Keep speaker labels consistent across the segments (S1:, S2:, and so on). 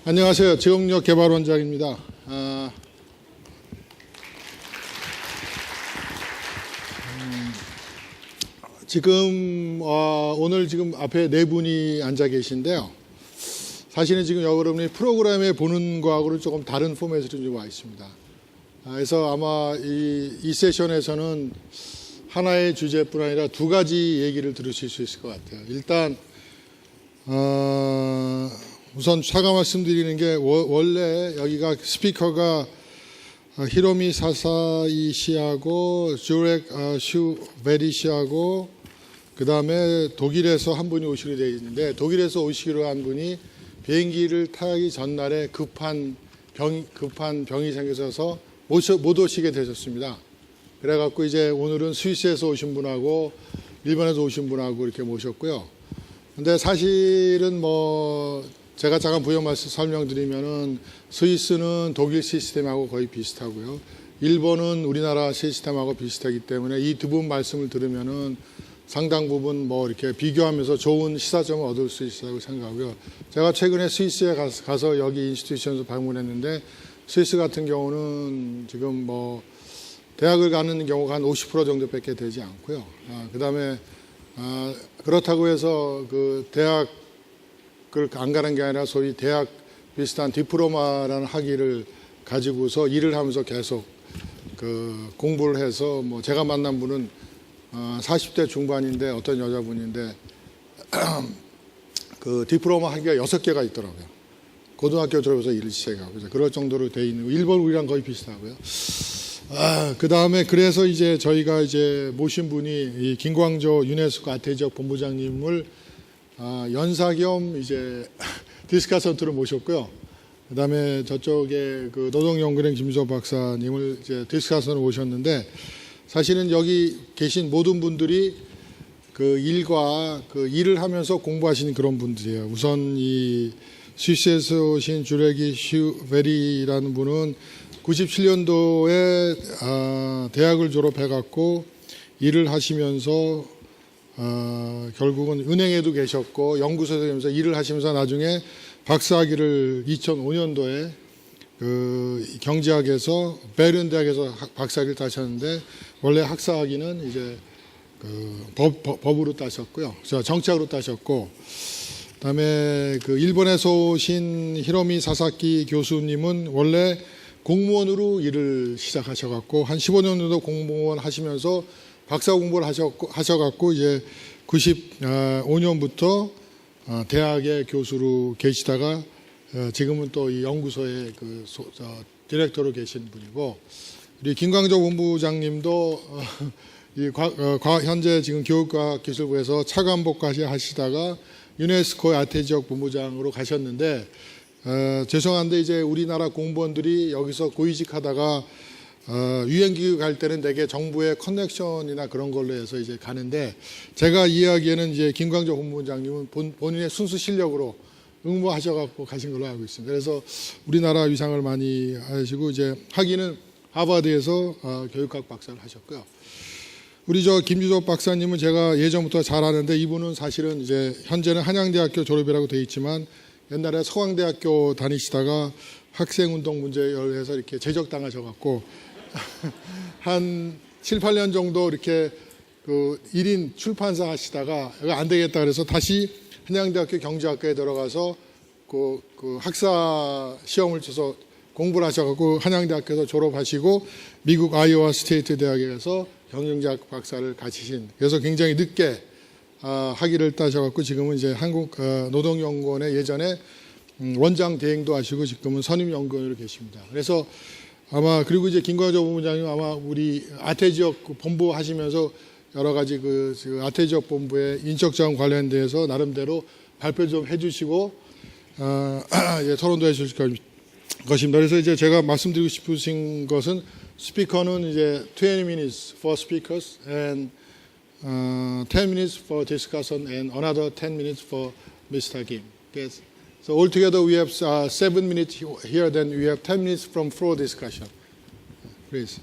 S1: 안녕하세요. 제공력 개발원장입니다. 오늘 지금 앞에 네 분이 앉아 계신데요. 사실은 지금 여러분이 프로그램에 보는 거하고는 조금 다른 포맷으로 좀 와 있습니다. 그래서 아마 이 세션에서는 하나의 주제뿐 아니라 두 가지 얘기를 들으실 수 있을 것 같아요. 일단 우선 차가 말씀드리는 게 원래 여기가 스피커가 히로미 사사이 씨하고 주렉 슈베리 씨하고 그 다음에 독일에서 한 분이 오시기로 되어 있는데, 독일에서 오시기로 한 분이 비행기를 타기 전날에 급한 병이 생겨서 못 오시게 되셨습니다. 그래갖고 이제 오늘은 스위스에서 오신 분하고 일본에서 오신 분하고 이렇게 모셨고요. 근데 사실은 제가 잠깐 부연 말씀 설명드리면은 스위스는 독일 시스템하고 거의 비슷하고요. 일본은 우리나라 시스템하고 비슷하기 때문에 이 두 분 말씀을 들으면은 상당 부분 이렇게 비교하면서 좋은 시사점을 얻을 수 있다고 생각하고요. 제가 최근에 스위스에 가서 여기 인스티튜션에서 방문했는데, 스위스 같은 경우는 지금 대학을 가는 경우가 한 50% 정도밖에 되지 않고요. 그 다음에 그렇다고 해서 그 대학을 안 가는 게 아니라 소위 대학 비슷한 디플로마라는 학위를 가지고서 일을 하면서 계속 공부를 해서 제가 만난 분은 40대 중반인데 어떤 여자분인데 그 디플로마 학위가 6개가 있더라고요. 고등학교 졸업해서 일을 시작하고 그럴 정도로 돼 있는, 일본 우리랑 거의 비슷하고요. 그 다음에 그래서 이제 저희가 이제 모신 분이 이 김광조 유네스코 아태지역 본부장님을 연사 겸 이제 디스카선트로 모셨고요. 그 다음에 저쪽에 그 노동연구원 김주호 박사님을 이제 디스카선으로 모셨는데, 사실은 여기 계신 모든 분들이 그 일을 하면서 공부하시는 그런 분들이에요. 우선 이 스위스에서 오신 주레기 슈베리라는 분은 97년도에 대학을 졸업해갖고 일을 하시면서 결국은 은행에도 계셨고 연구소에서 계면서 일을 하시면서 나중에 박사학위를 2005년도에 그 경제학에서 베른 대학에서 박사학위를 따셨는데, 원래 학사학위는 이제 그 법으로 따셨고요. 정치학으로 따셨고, 그다음에 그 일본에서 오신 히로미 사사키 교수님은 원래 공무원으로 일을 시작하셔갖고 한 15년 정도 공무원 하시면서 박사 공부를 하셔갖고 이제 95년부터 대학의 교수로 계시다가 지금은 또 이 연구소의 디렉터로 계신 분이고, 우리 김광조 본부장님도 현재 지금 교육과학기술부에서 차관복까지 하시다가 유네스코 아태지역 본부장으로 가셨는데, 죄송한데 이제 우리나라 공무원들이 여기서 고위직하다가 유엔기구 갈 때는 되게 정부의 커넥션이나 그런 걸로 해서 이제 가는데, 제가 이야기에는 이제 김광조 본부장님은 본인의 순수 실력으로 응모하셔갖고 가신 걸로 알고 있습니다. 그래서 우리나라 위상을 많이 하시고, 이제 학위는 하버드에서 교육학 박사를 하셨고요. 우리 김주호 박사님은 제가 예전부터 잘 아는데, 이분은 사실은 이제 현재는 한양대학교 졸업이라고 되어 있지만 옛날에 서강대학교 다니시다가 학생운동 문제에 의해서 이렇게 제적당하셔갖고 한 7, 8년 정도 이렇게 그 1인 출판사 하시다가 이거 안 되겠다 그래서 다시 한양대학교 경제학과에 들어가서 그 학사 시험을 쳐서 공부를 하셔갖고 한양대학교에서 졸업하시고 미국 아이오와 스테이트 대학에서 경영학 박사를 가지신, 그래서 굉장히 늦게 학위를 따셔갖고 지금은 이제 한국 노동연구원의 예전에 원장 대행도 하시고 지금은 선임연구원으로 계십니다. 그래서 아마, 그리고 이제 김광조 본부장님 아마 우리 아태지역 본부 하시면서 여러 가지 그 아태지역 본부의 인적자원 관련돼서 나름대로 발표 좀 해주시고 토론도 해주실 것입니다. 그래서 이제 제가 말씀드리고 싶으신 것은, 스피커는 이제 20 minutes for speakers and 10 minutes for discussion and another 10 minutes for Mr. Kim. Yes. So altogether we have 7 minutes here, then we have 10 minutes from floor discussion. Please.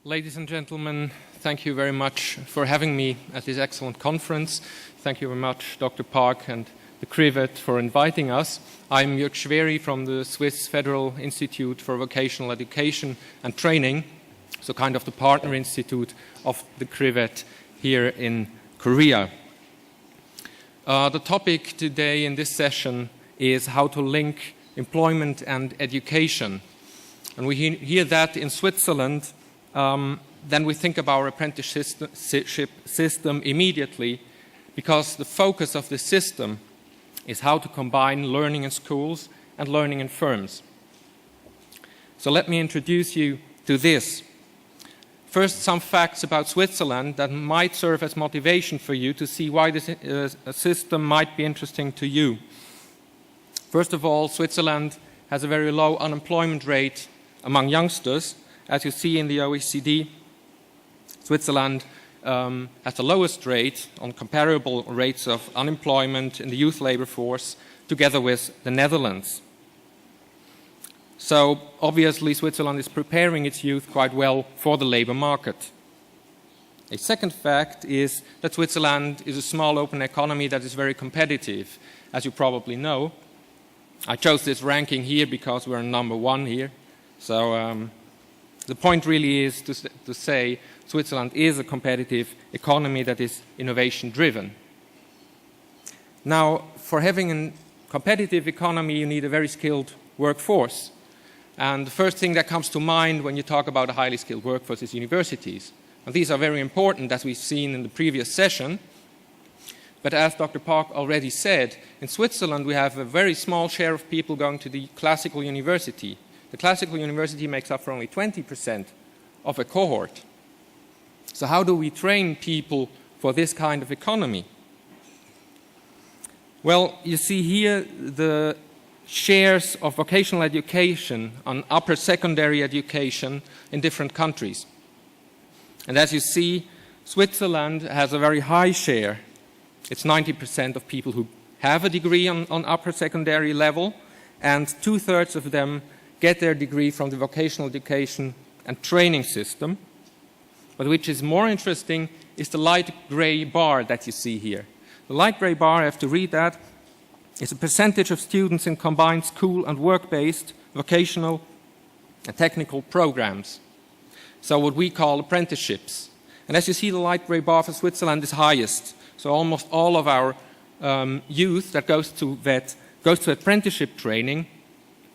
S2: Ladies and gentlemen, thank you very much for having me at this excellent conference. Thank you very much, Dr. Park and the CRIVET, for inviting us. I'm Jörg Schweri from the Swiss Federal Institute for Vocational Education and Training, so kind of the partner institute of the CRIVET here in Korea. The topic today in this session is how to link employment and education. And we hear that in Switzerland, then we think of our apprenticeship system immediately, because the focus of the system is how to combine learning in schools and learning in firms. So let me introduce you to this. First, some facts about Switzerland that might serve as motivation for you to see why this system might be interesting to you. First of all, Switzerland has a very low unemployment rate among youngsters. As you see in the OECD, Switzerland has the lowest rate on comparable rates of unemployment in the youth labor force, together with the Netherlands. So obviously Switzerland is preparing its youth quite well for the labor market. A second fact is that Switzerland is a small open economy that is very competitive, as you probably know. I chose this ranking here because we're number one here. So the point really is to say Switzerland is a competitive economy that is innovation driven. Now, for having a competitive economy, you need a very skilled workforce. And the first thing that comes to mind when you talk about a highly skilled workforce is universities. And these are very important, as we've seen in the previous session. But as Dr. Park already said, in Switzerland we have a very small share of people going to the classical university. The classical university makes up for only 20% of a cohort. So how do we train people for this kind of economy? Well, you see here the shares of vocational education on upper secondary education in different countries. And as you see, Switzerland has a very high share. It's 90% of people who have a degree on upper secondary level, and 2/3 of them get their degree from the vocational education and training system. But which is more interesting is the light gray bar that you see here. The light gray bar, I have to read that, is a percentage of students in combined school and work-based vocational and technical programs. So what we call apprenticeships. And as you see, the light gray bar for Switzerland is highest. So almost all of our youth that goes to VET goes to apprenticeship training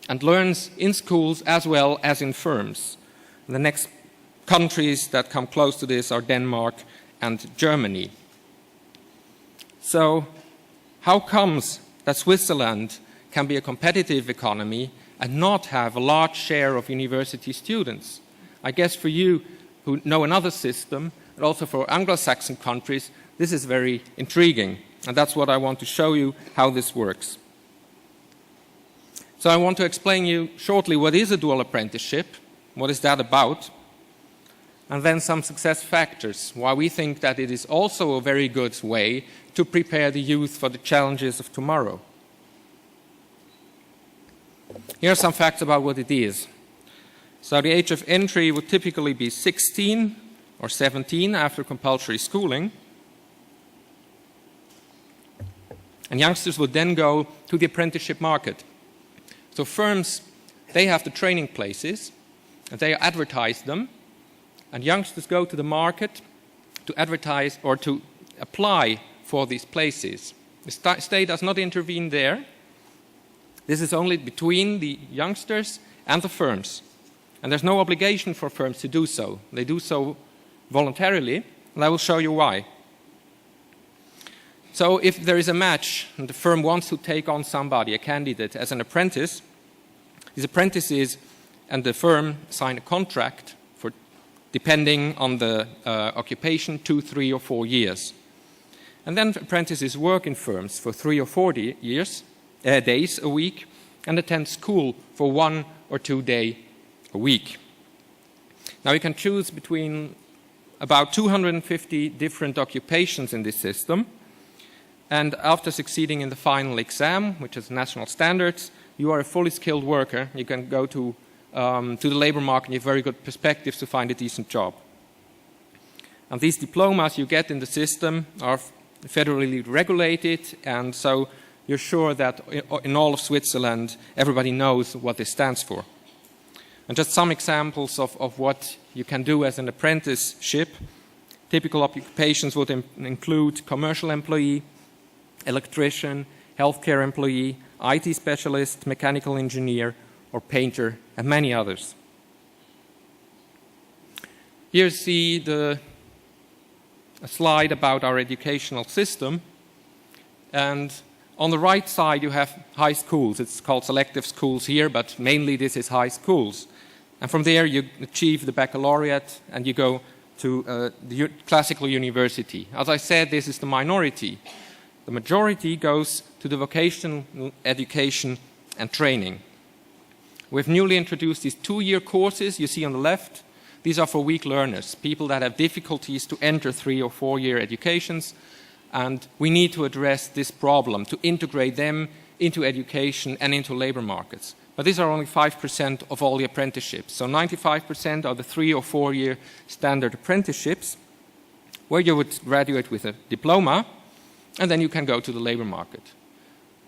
S2: and learns in schools as well as in firms. The next countries that come close to this are Denmark and Germany. So how comes that Switzerland can be a competitive economy and not have a large share of university students? I guess for you who know another system, and also for Anglo-Saxon countries, this is very intriguing. And that's what I want to show you, how this works. So I want to explain you shortly what is a dual apprenticeship, what is that about, and then some success factors, why we think that it is also a very good way to prepare the youth for the challenges of tomorrow. Here are some facts about what it is. So the age of entry would typically be 16 or 17 after compulsory schooling. And youngsters would then go to the apprenticeship market. So firms, they have the training places, and they advertise them, and youngsters go to the market to advertise or to apply for these places. The state does not intervene there. This is only between the youngsters and the firms. And there's no obligation for firms to do so. They do so voluntarily, and I will show you why. So if there is a match and the firm wants to take on somebody, a candidate, as an apprentice, these apprentices and the firm sign a contract for, depending on the occupation, 2, 3, or 4 years. And then apprentices work in firms for 3 or 4 days a week and attend school for 1 or 2 days a week. Now you can choose between about 250 different occupations in this system. And after succeeding in the final exam, which is national standards, you are a fully skilled worker. You can go to the labor market and you have very good perspectives to find a decent job. And these diplomas you get in the system are federally regulated, and so you're sure that in all of Switzerland everybody knows what this stands for. And just some examples of what you can do as an apprenticeship. Typical occupations would include commercial employee, electrician, healthcare employee, IT specialist, mechanical engineer, or painter, and many others. Here you see a slide about our educational system, and on the right side you have high schools. It's called selective schools here, but mainly this is high schools. And from there you achieve the baccalaureate and you go to the classical university. As I said, this is the minority. The majority goes to the vocational education and training. We've newly introduced these 2-year courses you see on the left. These are for weak learners, people that have difficulties to enter 3- or 4-year educations, and we need to address this problem, to integrate them into education and into labor markets. But these are only 5% of all the apprenticeships. So 95% are the 3- or 4-year standard apprenticeships, where you would graduate with a diploma, and then you can go to the labor market.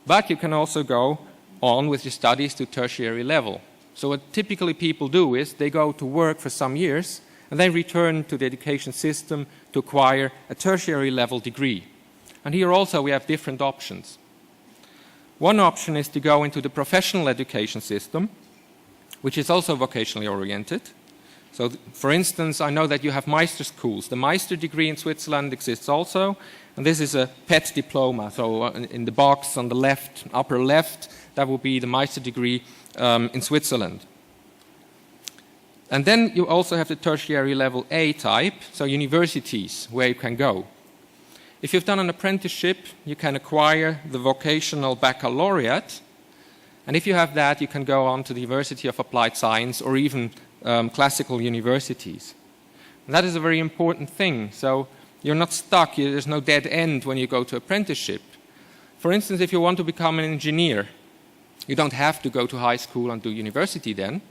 S2: But you can also go on with your studies to tertiary level. So what typically people do is they go to work for some years and then return to the education system to acquire a tertiary level degree. And here also we have different options. One option is to go into the professional education system, which is also vocationally oriented. So, for instance, I know that you have Meister schools. The Meister degree in Switzerland exists also, and this is a PET diploma. So, in the box on the left, upper left, that will be the Meister degree in Switzerland. And then you also have the tertiary level A type, so universities where you can go. If you've done an apprenticeship, you can acquire the vocational baccalaureate, and if you have that, you can go on to the University of Applied Science or even classical universities. And that is a very important thing, so you're not stuck, there's no dead end when you go to apprenticeship. For instance, if you want to become an engineer, you don't have to go to high school and do university then.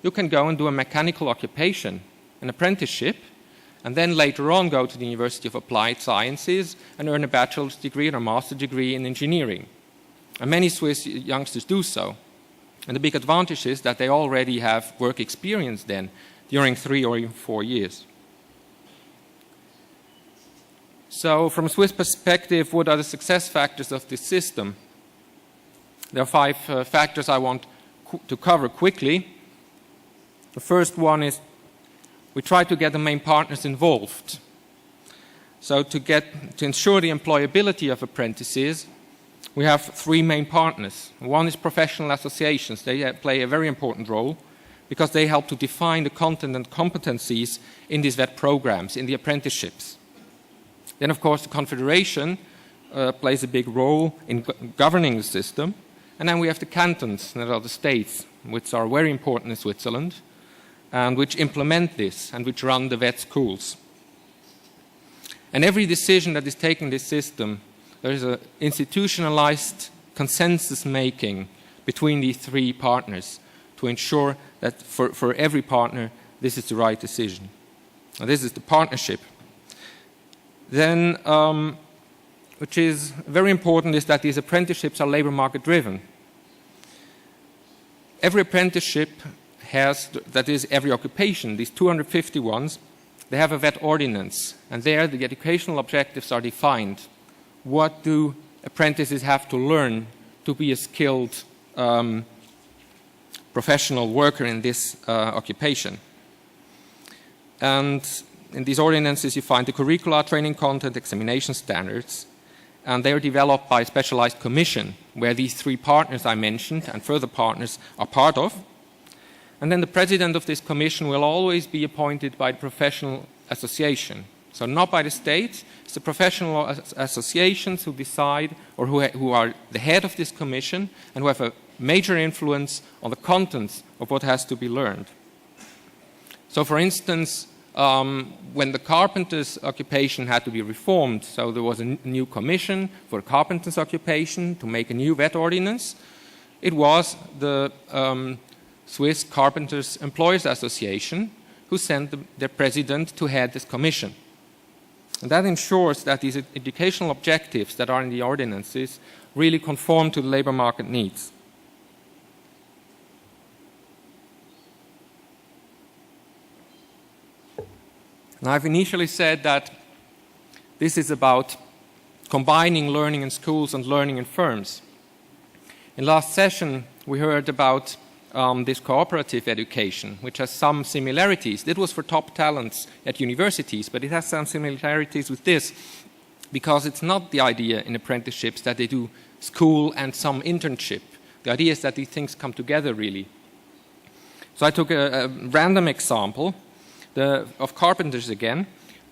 S2: You can go and do a mechanical occupation, an apprenticeship, and then later on go to the University of Applied Sciences and earn a bachelor's degree or a master's degree in engineering. And many Swiss youngsters do so. And the big advantage is that they already have work experience then during 3 or even 4 years. So from a Swiss perspective, what are the success factors of this system? There are 5 factors I want to cover quickly. The first one is we try to get the main partners involved. So to ensure the employability of apprentices, we have 3 main partners. One is professional associations. They play a very important role because they help to define the content and competencies in these VET programs, in the apprenticeships. Then, of course, the Confederation plays a big role in governing the system. And then we have the cantons, that are the states, which are very important in Switzerland, and which implement this and which run the VET schools. And every decision that is taken in this system, there is an institutionalized consensus making between these 3 partners to ensure that for every partner, this is the right decision. And this is the partnership. Then, which is very important, is that these apprenticeships are labor market driven. Every apprenticeship has, that is every occupation, these 250 ones, they have a VET ordinance, and there the educational objectives are defined. What do apprentices have to learn to be a skilled professional worker in this occupation? And in these ordinances you find the curricula, training content, examination standards, and they are developed by a specialized commission where these 3 partners I mentioned and further partners are part of. And then the president of this commission will always be appointed by the professional association. So not by the state, it's the professional associations who decide or who are the head of this commission and who have a major influence on the contents of what has to be learned. So for instance, when the carpenter's occupation had to be reformed, so there was a new commission for the carpenter's occupation to make a new VET ordinance, it was the Swiss Carpenters Employers Association who sent their president to head this commission. And that ensures that these educational objectives that are in the ordinances really conform to the labor market needs. Now, I've initially said that this is about combining learning in schools and learning in firms. In last session, we heard about this cooperative education, which has some similarities. It was for top talents at universities, but it has some similarities with this, because it's not the idea in apprenticeships that they do school and some internship. The idea is that these things come together, really. So I took a random example of carpenters again.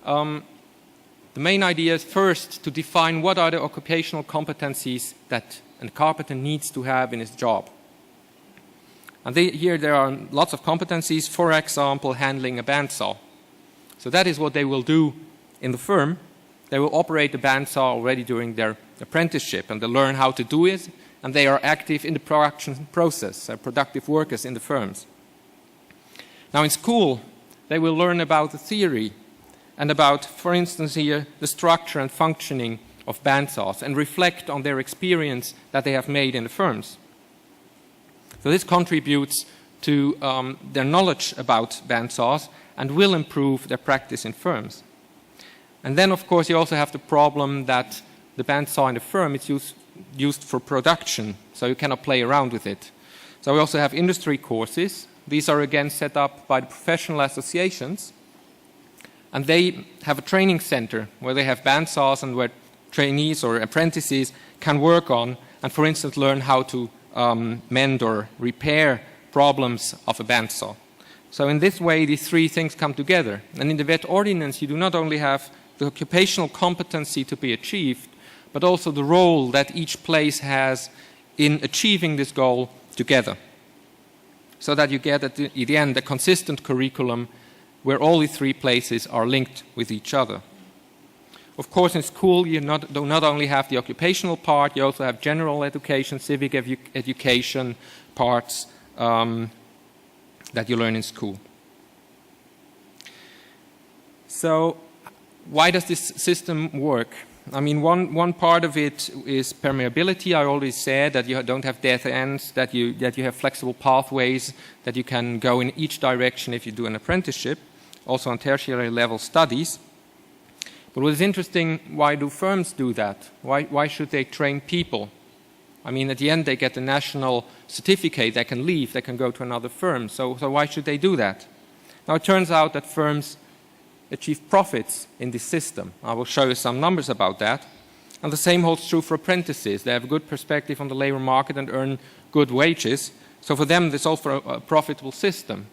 S2: The main idea is first to define what are the occupational competencies that a carpenter needs to have in his job. And here there are lots of competencies, for example, handling a bandsaw. So that is what they will do in the firm. They will operate the bandsaw already during their apprenticeship, and they learn how to do it, and they are active in the production process, productive workers in the firms. Now in school, they will learn about the theory and about, for instance here, the structure and functioning of bandsaws, and reflect on their experience that they have made in the firms. So this contributes to their knowledge about bandsaws and will improve their practice in firms. And then, of course, you also have the problem that the bandsaw in the firm is used for production, so you cannot play around with it. So we also have industry courses. These are again set up by the professional associations, and they have a training center where they have bandsaws and where trainees or apprentices can work on and, for instance, learn how to mend or repair problems of a bandsaw. So in this way, these three things come together. And in the VET ordinance, you do not only have the occupational competency to be achieved, but also the role that each place has in achieving this goal together. So that you get at the end a consistent curriculum where all these three places are linked with each other. Of course, in school, you do not only have the occupational part, you also have general education, civic education parts that you learn in school. So, why does this system work? I mean, one part of it is permeability. I already said that you don't have dead ends, that you have flexible pathways, that you can go in each direction if you do an apprenticeship, also on tertiary level studies. But what is interesting, why do firms do that? Why should they train people? I mean, at the end they get a national certificate, they can leave, they can go to another firm. So why should they do that? Now it turns out that firms achieve profits in this system. I will show you some numbers about that. And the same holds true for apprentices. They have a good perspective on the labor market and earn good wages. So for them, this is also a profitable system.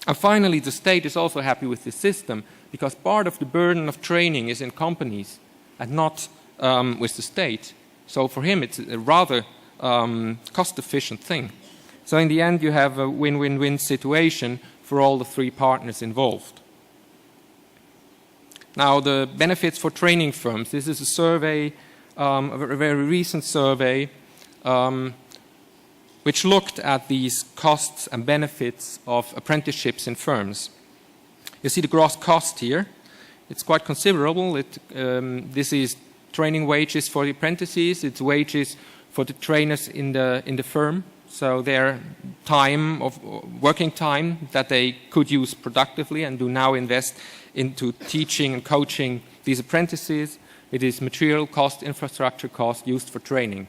S2: And finally, the state is also happy with this system because part of the burden of training is in companies and not with the state. So for him, it's a rather cost-efficient thing. So in the end, you have a win-win-win situation for all the three partners involved. Now, the benefits for training firms. This is a survey, a very recent survey, which looked at these costs and benefits of apprenticeships in firms. You see the gross cost here. It's quite considerable. This is training wages for the apprentices. It's wages for the trainers in the firm. So their time of working time that they could use productively and do now invest into teaching and coaching these apprentices. It is material cost, infrastructure cost used for training.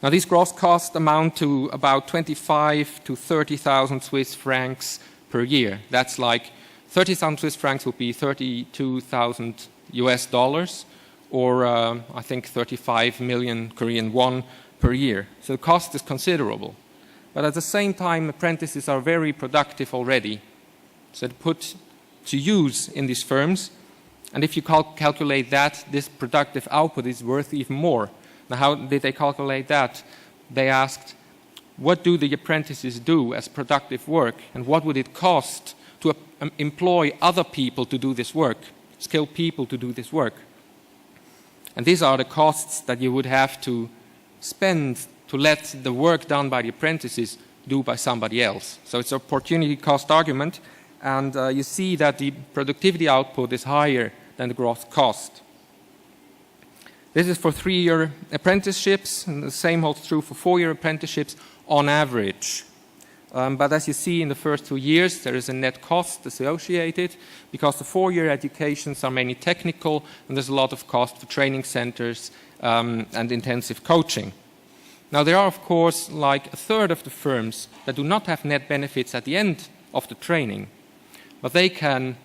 S2: Now these gross costs amount to about 25 to 30,000 Swiss francs per year. That's like 30,000 Swiss francs would be 32,000 US dollars, or I think 35 million Korean won per year. So the cost is considerable. But at the same time, apprentices are very productive already. So they put to use in these firms, and if you calculate that, this productive output is worth even more. Now, how did they calculate that? They asked, what do the apprentices do as productive work, and what would it cost to employ other people to do this work, skilled people to do this work? And these are the costs that you would have to spend to let the work done by the apprentices do by somebody else. So it's an opportunity cost argument, and you see that the productivity output is higher than the gross cost. This is for 3-year apprenticeships, and the same holds true for 4-year apprenticeships on average. But as you see, in the first 2 years, there is a net cost associated because the 4-year educations are mainly technical and there's a lot of cost for training centers and intensive coaching. Now, there are, of course, like a third of the firms that do not have net benefits at the end of the training, but they can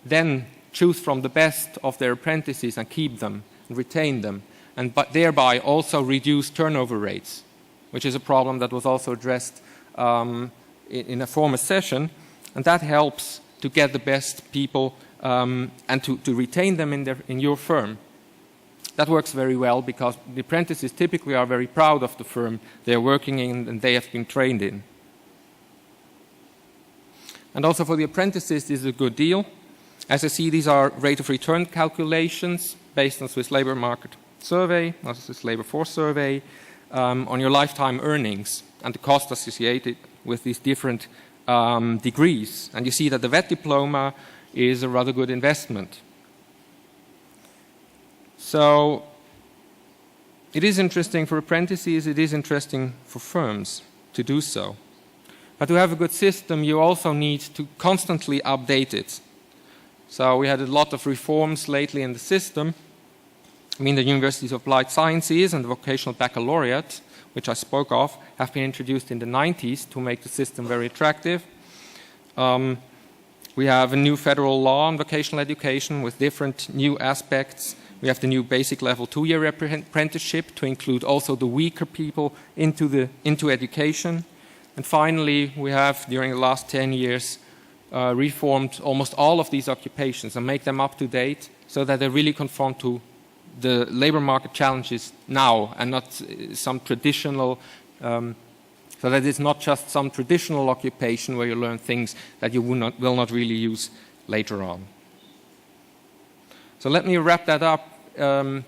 S2: then choose from the best of their apprentices and keep them and retain them, and thereby also reduce turnover rates, which is a problem that was also addressed in a former session, and that helps to get the best people and to retain them in your firm. That works very well because the apprentices typically are very proud of the firm they're working in and they have been trained in. And also for the apprentices, this is a good deal. As you see, these are rate of return calculations based on Swiss Labour Market Survey, or Swiss Labour Force Survey, on your lifetime earnings and the cost associated with these different degrees. And you see that the VET diploma is a rather good investment. So it is interesting for apprentices, it is interesting for firms to do so. But to have a good system, you also need to constantly update it. So we had a lot of reforms lately in the system. I mean, the Universities of Applied Sciences and the Vocational Baccalaureate, which I spoke of, have been introduced in the 90s to make the system very attractive. We have a new federal law on vocational education with different new aspects. We have the new basic level 2-year apprenticeship to include also the weaker people into education. And finally, we have, during the last 10 years, reformed almost all of these occupations and make them up to date so that they really conform to the labor market challenges now and not some traditional, so that it's not just some traditional occupation where you learn things that you will not really use later on. So let me wrap that up in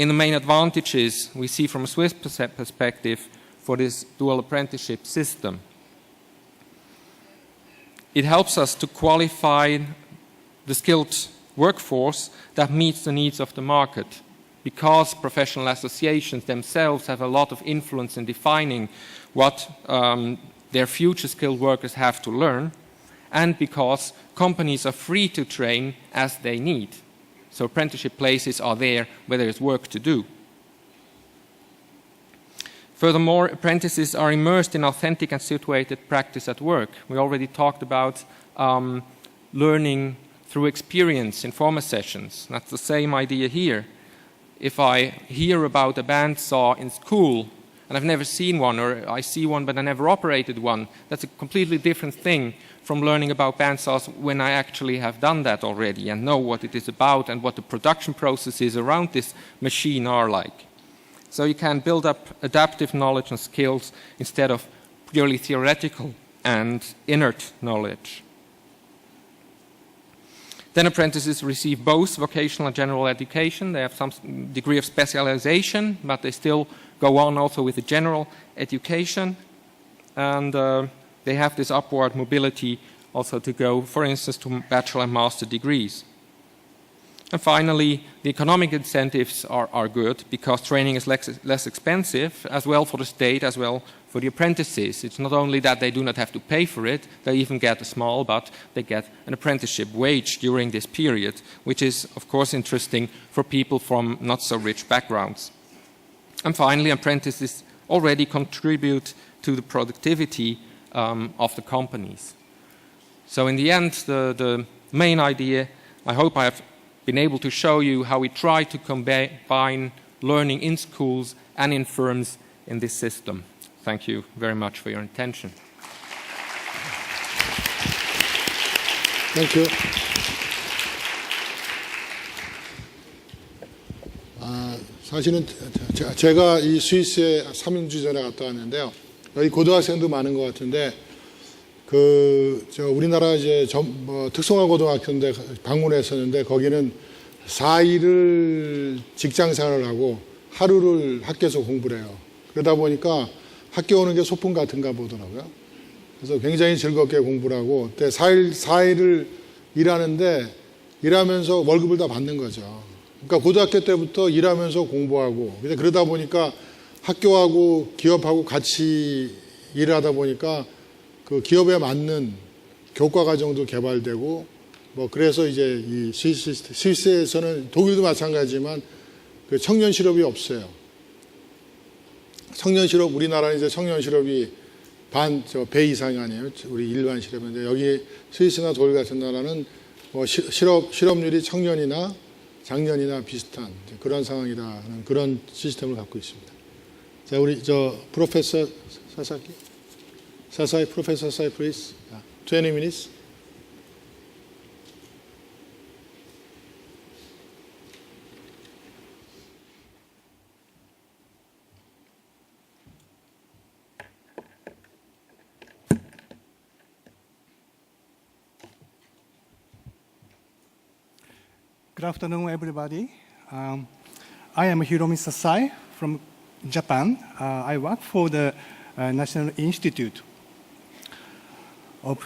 S2: the main advantages we see from a Swiss perspective for this dual apprenticeship system. It helps us to qualify the skilled workforce that meets the needs of the market, because professional associations themselves have a lot of influence in defining what their future skilled workers have to learn, and because companies are free to train as they need. So apprenticeship places are there where there is work to do. Furthermore, apprentices are immersed in authentic and situated practice at work. We already talked about learning through experience in former sessions. That's the same idea here. If I hear about a bandsaw in school, and I've never seen one, or I see one but I never operated one, that's a completely different thing from learning about bandsaws when I actually have done that already and know what it is about and what the production processes around this machine are like. So you can build up adaptive knowledge and skills instead of purely theoretical and inert knowledge. Then apprentices receive both vocational and general education. They have some degree of specialization, but they still go on also with the general education. And they have this upward mobility also to go, for instance, to bachelor and master degrees. And finally, the economic incentives are good because training is less expensive, as well for the state, as well for the apprentices. It's not only that they do not have to pay for it, they even get a small, but they get an apprenticeship wage during this period, which is, of course, interesting for people from not so rich backgrounds. And finally, apprentices already contribute to the productivity of the companies. So in the end, the main idea, I hope I have been able to show you how we try to combine learning in schools and in firms in this system. Thank you very much for your attention.
S1: Thank you. 사실은 제가 이 스위스에 3주 전에 갔다 왔는데요. 여기 고등학생도 많은 것 같은데 우리나라 이제 특성화 고등학교인데 방문했었는데 거기는 4일을 직장 생활을 하고 하루를 학교에서 공부를 해요. 그러다 보니까 학교 오는 게 소풍 같은가 보더라고요. 그래서 굉장히 즐겁게 공부를 하고 그때 4일을 일하는데 일하면서 월급을 다 받는 거죠. 그러니까 고등학교 때부터 일하면서 공부하고 그러다 보니까 학교하고 기업하고 같이 일을 하다 보니까 그 기업에 맞는 교과 과정도 개발되고 뭐 그래서 이제 이 스위스에서는 독일도 마찬가지지만 그 청년 실업이 없어요. 청년 실업 우리나라는 이제 청년 실업이 배 이상이 아니에요. 우리 일반 실업인데 여기 스위스나 독일 같은 나라는 뭐 실업률이 청년이나 작년이나 비슷한 그런 상황이라는 그런 시스템을 갖고 있습니다. 자, 우리 프로페서 사사이, 프로페서 사사이, please. 20 minutes.
S3: Good afternoon, everybody. I am Hiromi Sasai from Japan. I work for the National Institute of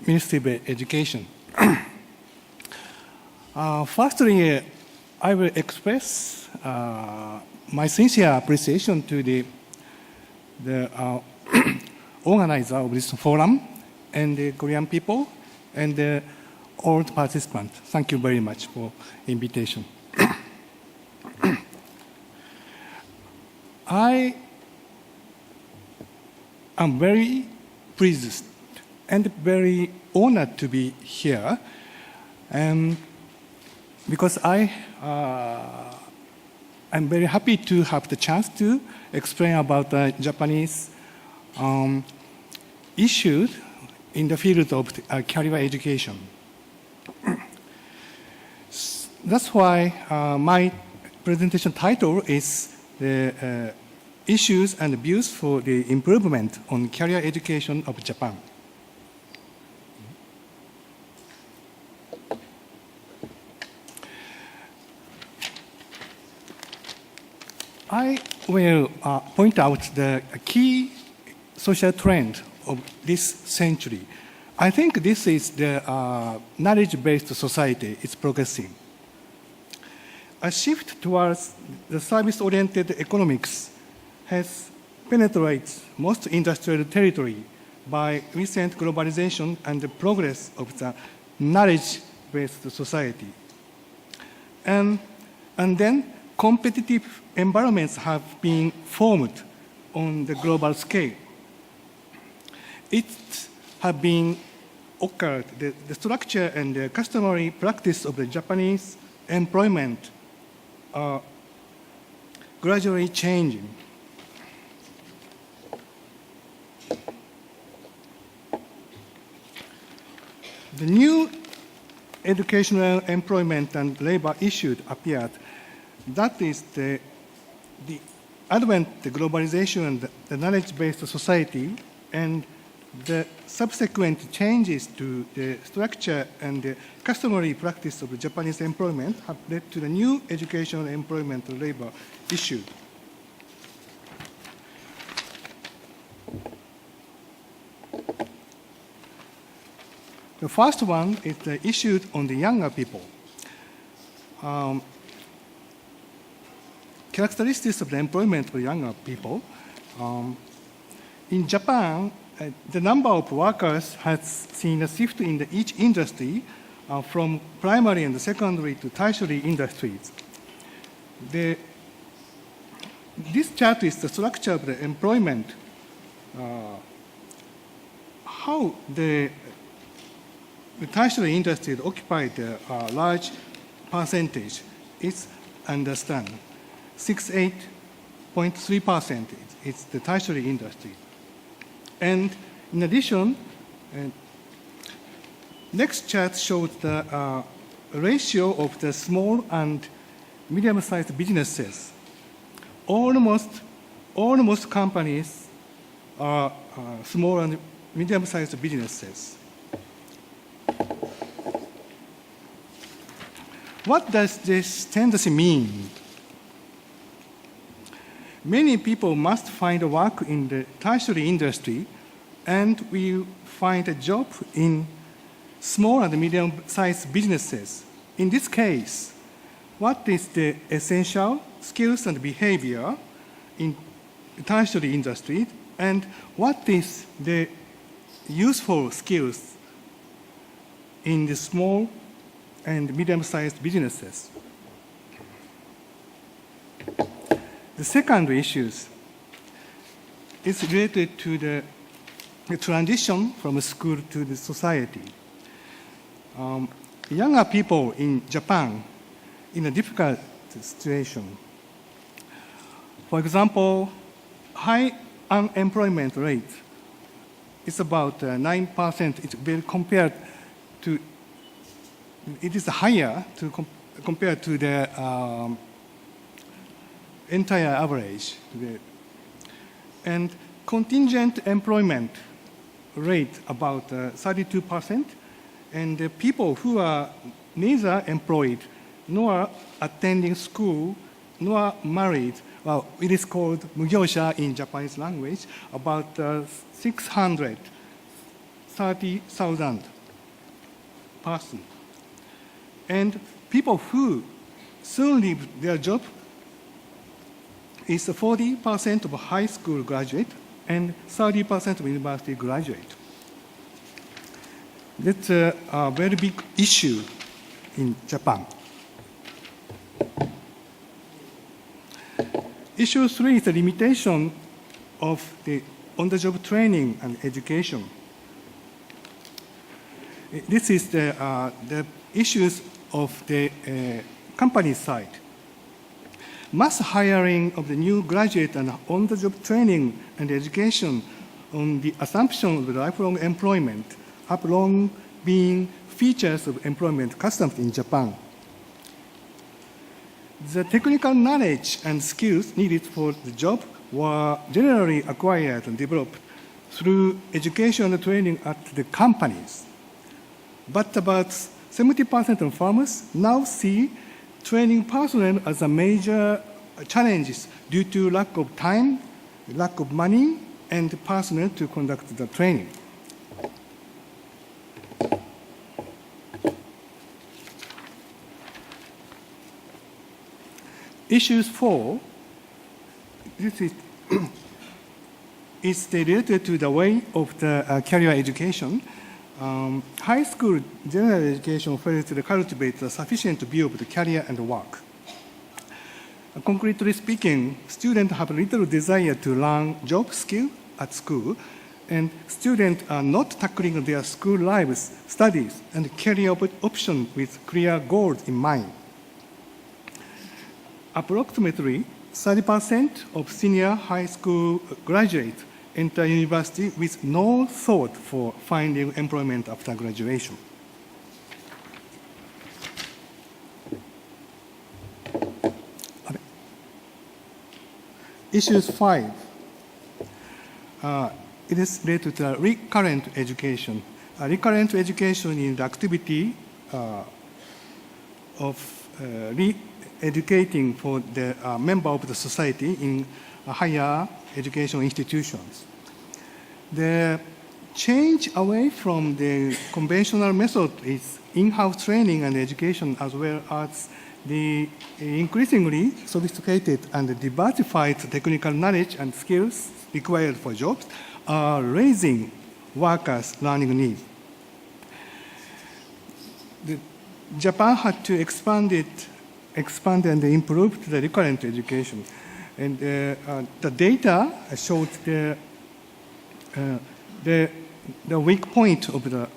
S3: Ministry of Education. Firstly, I will express my sincere appreciation to the organizer of this forum and the Korean people and all the participants. Thank you very much for invitation. I am very pleased and very honored to be here, because I'm very happy to have the chance to explain about the Japanese issues in the field of career education. That's why my presentation title is the issues and views for the improvement on career education of Japan. I will point out the key social trend of this century. I think this is the knowledge-based society is progressing. A shift towards the service-oriented economics has penetrated most industrial territory by recent globalization and the progress of the knowledge-based society. And then competitive environments have been formed on the global scale. It have been occurred, the structure and the customary practice of the Japanese employment are gradually changing. The new educational employment and labor issues appeared. That is the advent, the globalization, and the knowledge-based society, and the subsequent changes to the structure and the customary practice of the Japanese employment have led to the new educational employment and labor issue. The first one is the issue on the younger people. Characteristics of the employment for younger people. In Japan, the number of workers has seen a shift in each industry from primary and secondary to tertiary industries. This chart is the structure of the employment, how the tertiary industry occupied a large percentage. It's understand 68.3% is the tertiary industry. And in addition, next chart shows the ratio of the small and medium-sized businesses. Almost companies are small and medium-sized businesses. What does this tendency mean? Many people must find work in the tertiary industry and we find a job in small and medium-sized businesses. In this case, what is the essential skills and behavior in tertiary industry, and what is the useful skills in the small and medium-sized businesses? The second issue is related to the transition from school to the society. Younger people in Japan in a difficult situation. For example, high unemployment rate is about 9%. It's very compared to, it is higher compared to the entire average. And contingent employment rate about 32%, and the people who are neither employed nor attending school nor married, well, it is called 무교사 in Japanese language, about 630,000 person. And people who soon leave their job is 40% of high school graduate and 30% of university graduate. That's a very big issue in Japan. Issue 3 is the limitation of the on-the-job training and education. This is the issues of the company side. Mass hiring of the new graduate and on-the-job training and education on the assumption of the lifelong employment have long been features of employment customs in Japan. The technical knowledge and skills needed for the job were generally acquired and developed through education and training at the companies. But about 70% of farmers now see training personnel as a major challenge due to lack of time, lack of money, and personnel to conduct the training. Issues 4, this is related to the way of the career education. High school general education fails to cultivate a sufficient view of the career and work. Concretely speaking, students have little desire to learn job skill at school, and students are not tackling their school lives, studies, and career options with clear goals in mind. Approximately 30% of senior high school graduates enter university with no thought for finding employment after graduation. Issues 5. It is related to recurrent education. Recurrent education is the activity of re-educating for the member of the society in higher education institutions. The change away from the conventional method is in-house training and education, as well as the increasingly sophisticated and diversified technical knowledge and skills required for jobs are raising workers' learning needs. Japan had to expand and improve the recurrent education. And the data showed the weak point of the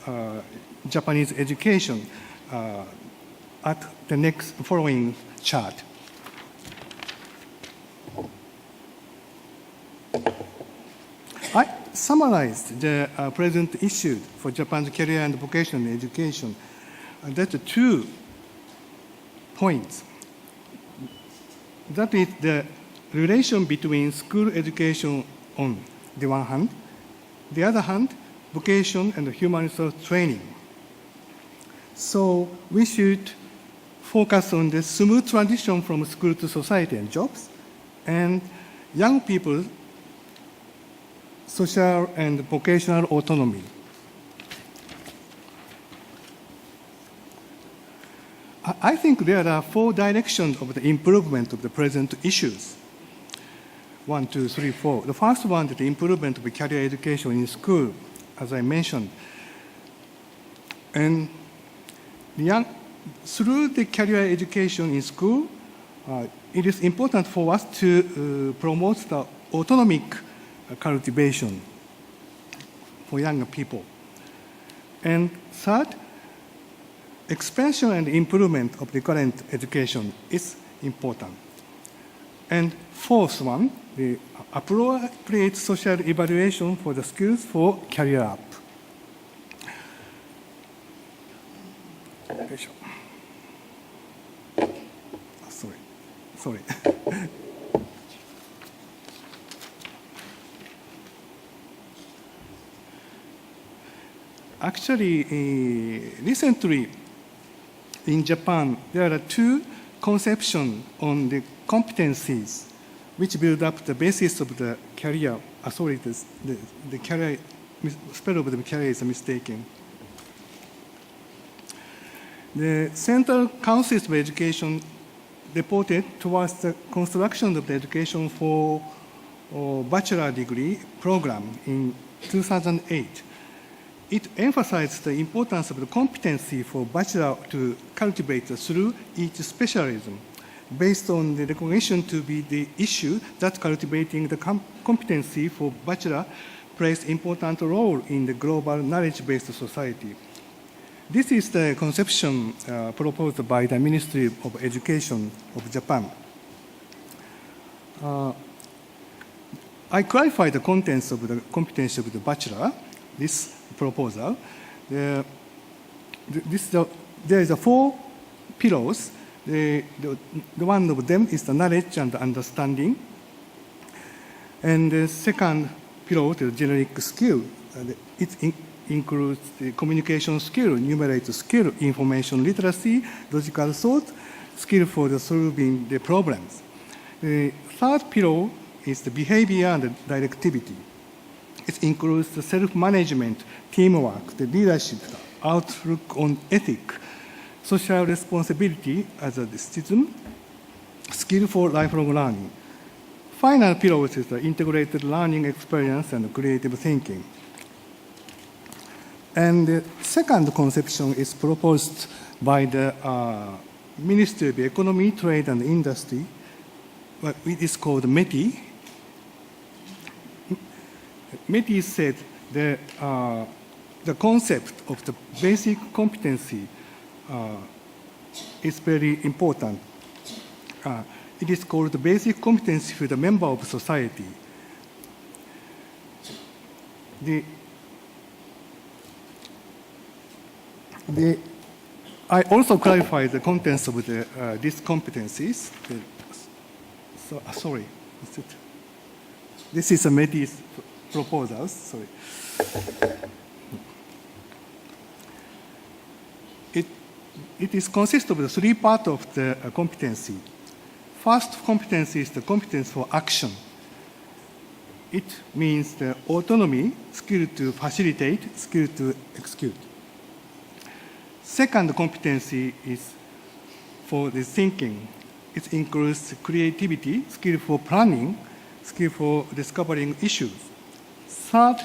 S3: Japanese education at the next following chart. I summarized the present issues for Japan's career and vocational education. That's 2 points. That is the relation between school education on the one hand, the other hand, vocation and human resource training. So we should focus on the smooth transition from school to society and jobs, and young people social and vocational autonomy. I think there are 4 directions of the improvement of the present issues. 1, 2, 3, 4. The first one is the improvement of career education in school, as I mentioned. And through the career education in school, it is important for us to promote the autonomic cultivation for younger people. And third, expansion and improvement of the current education is important. And fourth one, the appropriate social evaluation for the skills for career up. Sorry. Actually, recently in Japan, there are 2 conceptions on the competencies which build up the basis of the career. The career, spell of the career is mistaken. The Central Council of Education reported towards the construction of the education for bachelor degree program in 2008. It emphasized the importance of the competency for bachelor to cultivate through each specialism, based on the recognition to be the issue that cultivating the competency for bachelor plays important role in the global knowledge-based society. This is the conception proposed by the Ministry of Education of Japan. I clarify the contents of the competency of the bachelor, this proposal. There is 4 pillars. The one of them is the knowledge and understanding. And the second pillar, the generic skill. It includes the communication skill, numerator skill, information literacy, logical thought, skill for the solving the problems. The third pillar is the behavior and the directivity. It includes the self-management, teamwork, the leadership, the outlook on ethic, social responsibility as a citizen, skill for lifelong learning. Final pillar is the integrated learning experience and creative thinking. And the second conception is proposed by the Ministry of Economy, Trade and Industry. It is called METI. METI said the concept of the basic competency is very important. It is called the basic competency for the member of society. I also clarify the contents of these competencies. Sorry, this is a METI's proposals. Sorry. It is consists of the 3 parts of the competency. First competency is the competence for action. It means the autonomy, skill to facilitate, skill to execute. Second competency is for the thinking. It includes creativity, skill for planning, skill for discovering issues. Third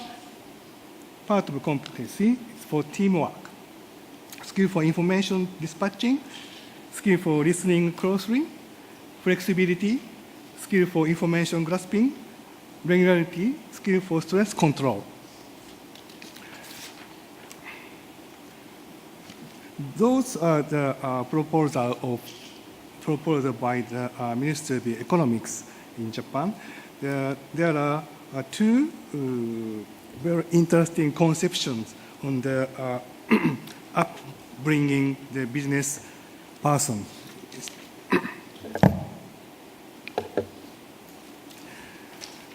S3: part of competency is for teamwork. Skill for information dispatching, skill for listening closely, flexibility, skill for information grasping, regularity, skill for stress control. Those are the proposal by the Ministry of Economics in Japan. There are 2 very interesting conceptions on the upbringing the business person.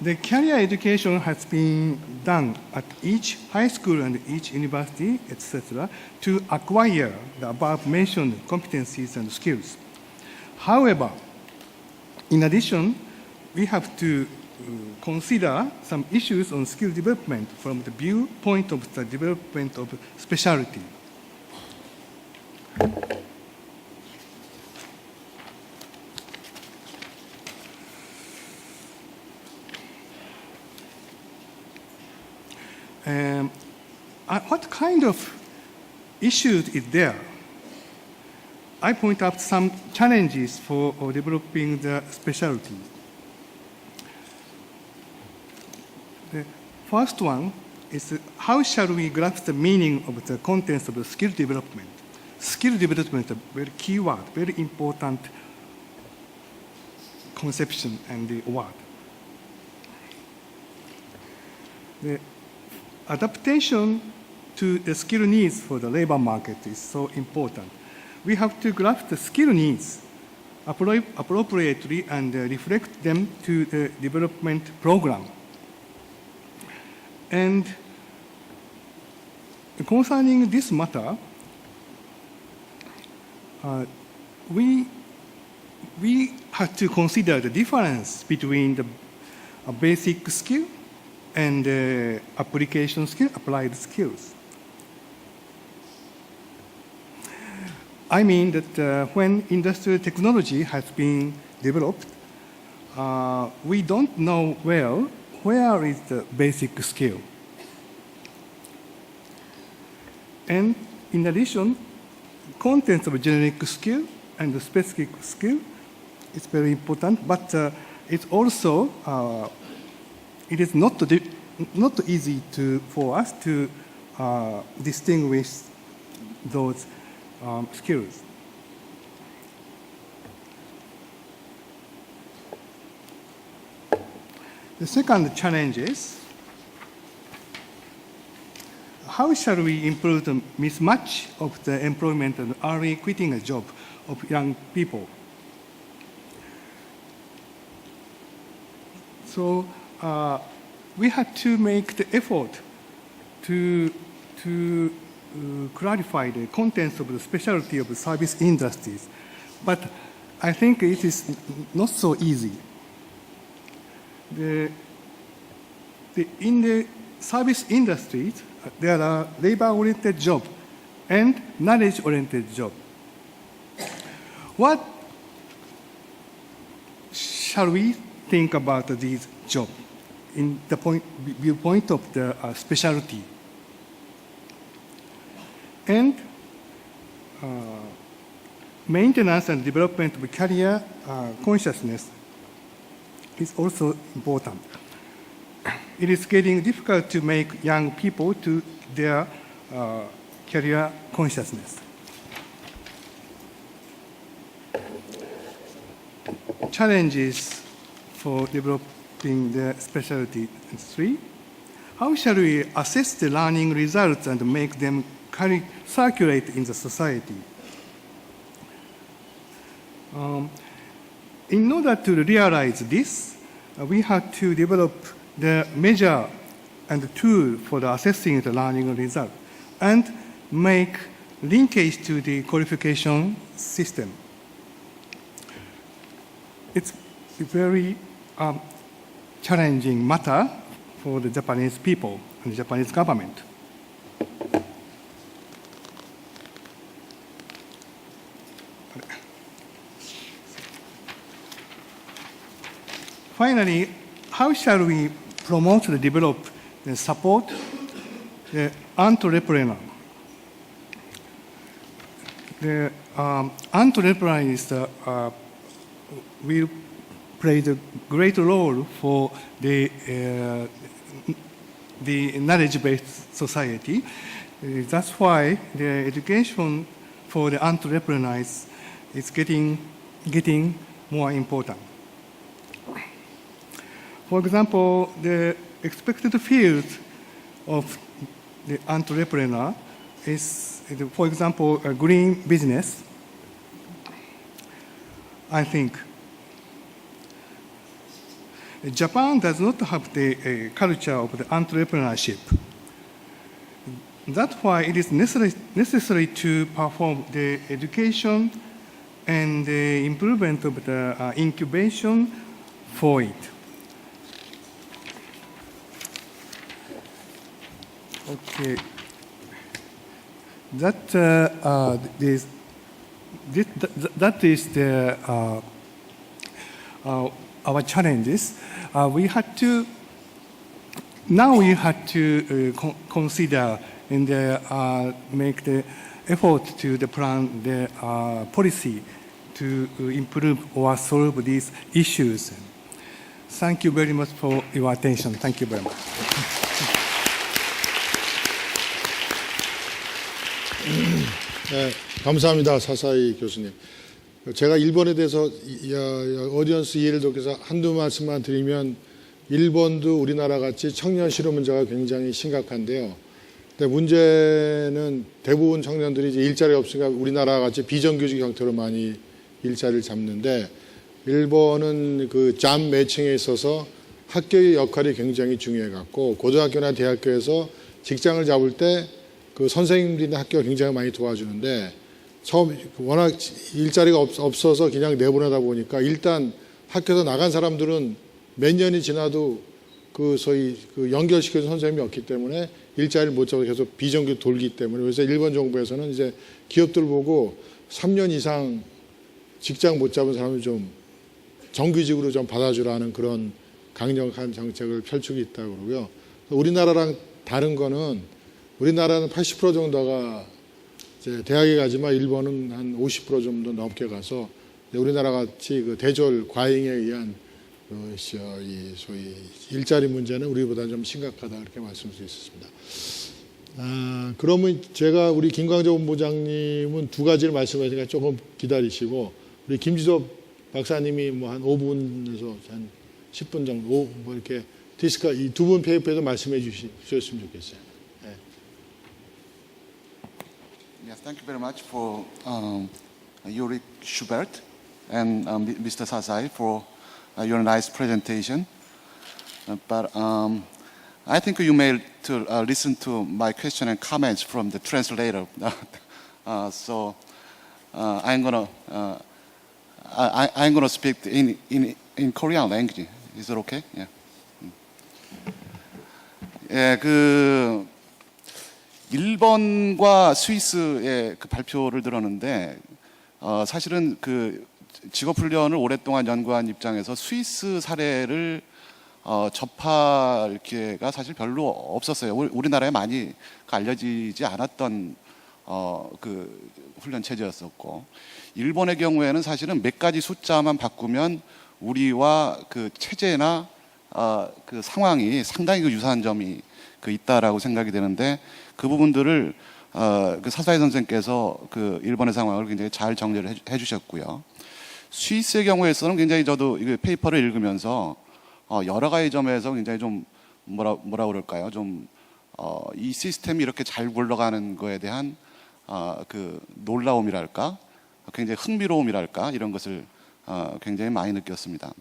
S3: The career education has been done at each high school and each university, etc., to acquire the above-mentioned competencies and skills. However, in addition, we have to consider some issues on skill development from the viewpoint of the development of specialty. What kind of issues is there? I point out some challenges for developing the specialty. The first one is how shall we grasp the meaning of the contents of the skill development? Skill development is a very key word, very important conception and the word. The adaptation to the skill needs for the labor market is so important. We have to grasp the skill needs appropriately and reflect them to the development program. And concerning this matter, we have to consider the difference between the basic skill and application skill, applied skills. I mean that when industrial technology has been developed, we don't know well where is the basic skill. And in addition, contents of generic skill and the specific skill is very important, but it's also it is not easy for us to distinguish those skills. The second challenge is how shall we improve the mismatch of the employment and early quitting a job of young people? So we had to make the effort to clarify the contents of the specialty of the service industries, but I think it is not so easy. In the service industries, there are labor-oriented jobs and knowledge-oriented jobs. What shall we think about these jobs in the viewpoint of the specialty? And maintenance and development of career consciousness is also important. It is getting difficult to make young people to their career consciousness. Challenges for developing the specialty 3. How shall we assess the learning results and make them circulate in the society? In order to realize this, we had to develop the measure and the tool for the assessing the learning result and make linkage to the qualification system. It's a very challenging matter for the Japanese people and the Japanese government. Finally, how shall we promote and develop and support the entrepreneur? The entrepreneur will play a great role for the knowledge-based society. That's why the education for the entrepreneurs is getting more important. For example, the expected field of the entrepreneur is, for example, a green business. I think Japan does not have the culture of the entrepreneurship. That's why it is necessary to perform the education and the improvement of the incubation for it. Okay. That that is the our challenges. We had to consider and make the effort to the plan the policy to improve or solve these issues. Thank you very much for your attention. Thank you very much.
S1: 네, 감사합니다. 사사이 교수님. 제가 일본에 대해서 오디언스 이해를 돕기 위해서 한두 말씀만 드리면 일본도 우리나라 같이 청년 실업 문제가 굉장히 심각한데요. 근데 문제는 대부분 청년들이 이제 일자리가 없으니까 우리나라 같이 비정규직 형태로 많이 일자리를 잡는데 일본은 그 잠 매칭에 있어서 학교의 역할이 굉장히 중요해 갖고 고등학교나 대학교에서 직장을 잡을 때 그 선생님들이나 학교가 굉장히 많이 도와주는데 처음 워낙 일자리가 없어서 그냥 내보내다 보니까 일단 학교에서 나간 사람들은 몇 년이 지나도 그 소위 그 연결시켜준 선생님이 없기 때문에 일자리를 못 잡아서 계속 비정규 돌기 때문에 그래서 일본 정부에서는 이제 기업들 보고 3년 이상 직장 못 잡은 사람을 좀 정규직으로 좀 받아주라는 그런 강력한 정책을 펼치고 있다고 그러고요. 우리나라랑 다른 거는 우리나라는 80% 정도가 이제 대학에 가지만 일본은 한 50% 정도 넘게 가서 우리나라 같이 그 대졸 과잉에 의한 이 소위 일자리 문제는 우리보다 좀 심각하다 이렇게 말씀드릴 수 있습니다. 그러면 제가 우리 김광재 본부장님은 두 가지를 말씀하시니까 조금 기다리시고 우리 김지섭 박사님이 뭐 한 5분에서 한 10분 정도 뭐 이렇게 디스카 이 두 분 페이퍼에도 말씀해 주셨으면 좋겠어요.
S4: Yes, thank you very much for Yuri Schubert and Mr. Sasai for your nice presentation. But I think you may listen to my question and comments from the translator. So I'm gonna speak in Korean language. Is it okay? Yeah. 예, 그 일본과 스위스의 그 발표를 들었는데 사실은 그 직업 훈련을 오랫동안 연구한 입장에서 스위스 사례를 접할 기회가 사실 별로 없었어요. 우리나라에 많이 알려지지 않았던 그 훈련 체제였었고 일본의 경우에는 사실은 몇 가지 숫자만 바꾸면 우리와 그 체제나 그 상황이 상당히 그 유사한 점이 그 있다라고 생각이 되는데 그 부분들을 그 사사이 선생께서 그 일본의 상황을 굉장히 잘 정리를 해주셨고요. 스위스의 경우에서는 굉장히 저도 이 페이퍼를 읽으면서 여러 가지 점에서 굉장히 좀 뭐라 그럴까요? 좀 이 시스템이 이렇게 잘 굴러가는 거에 대한 그 놀라움이랄까, 굉장히 흥미로움이랄까 이런 것을 굉장히 많이 느꼈습니다.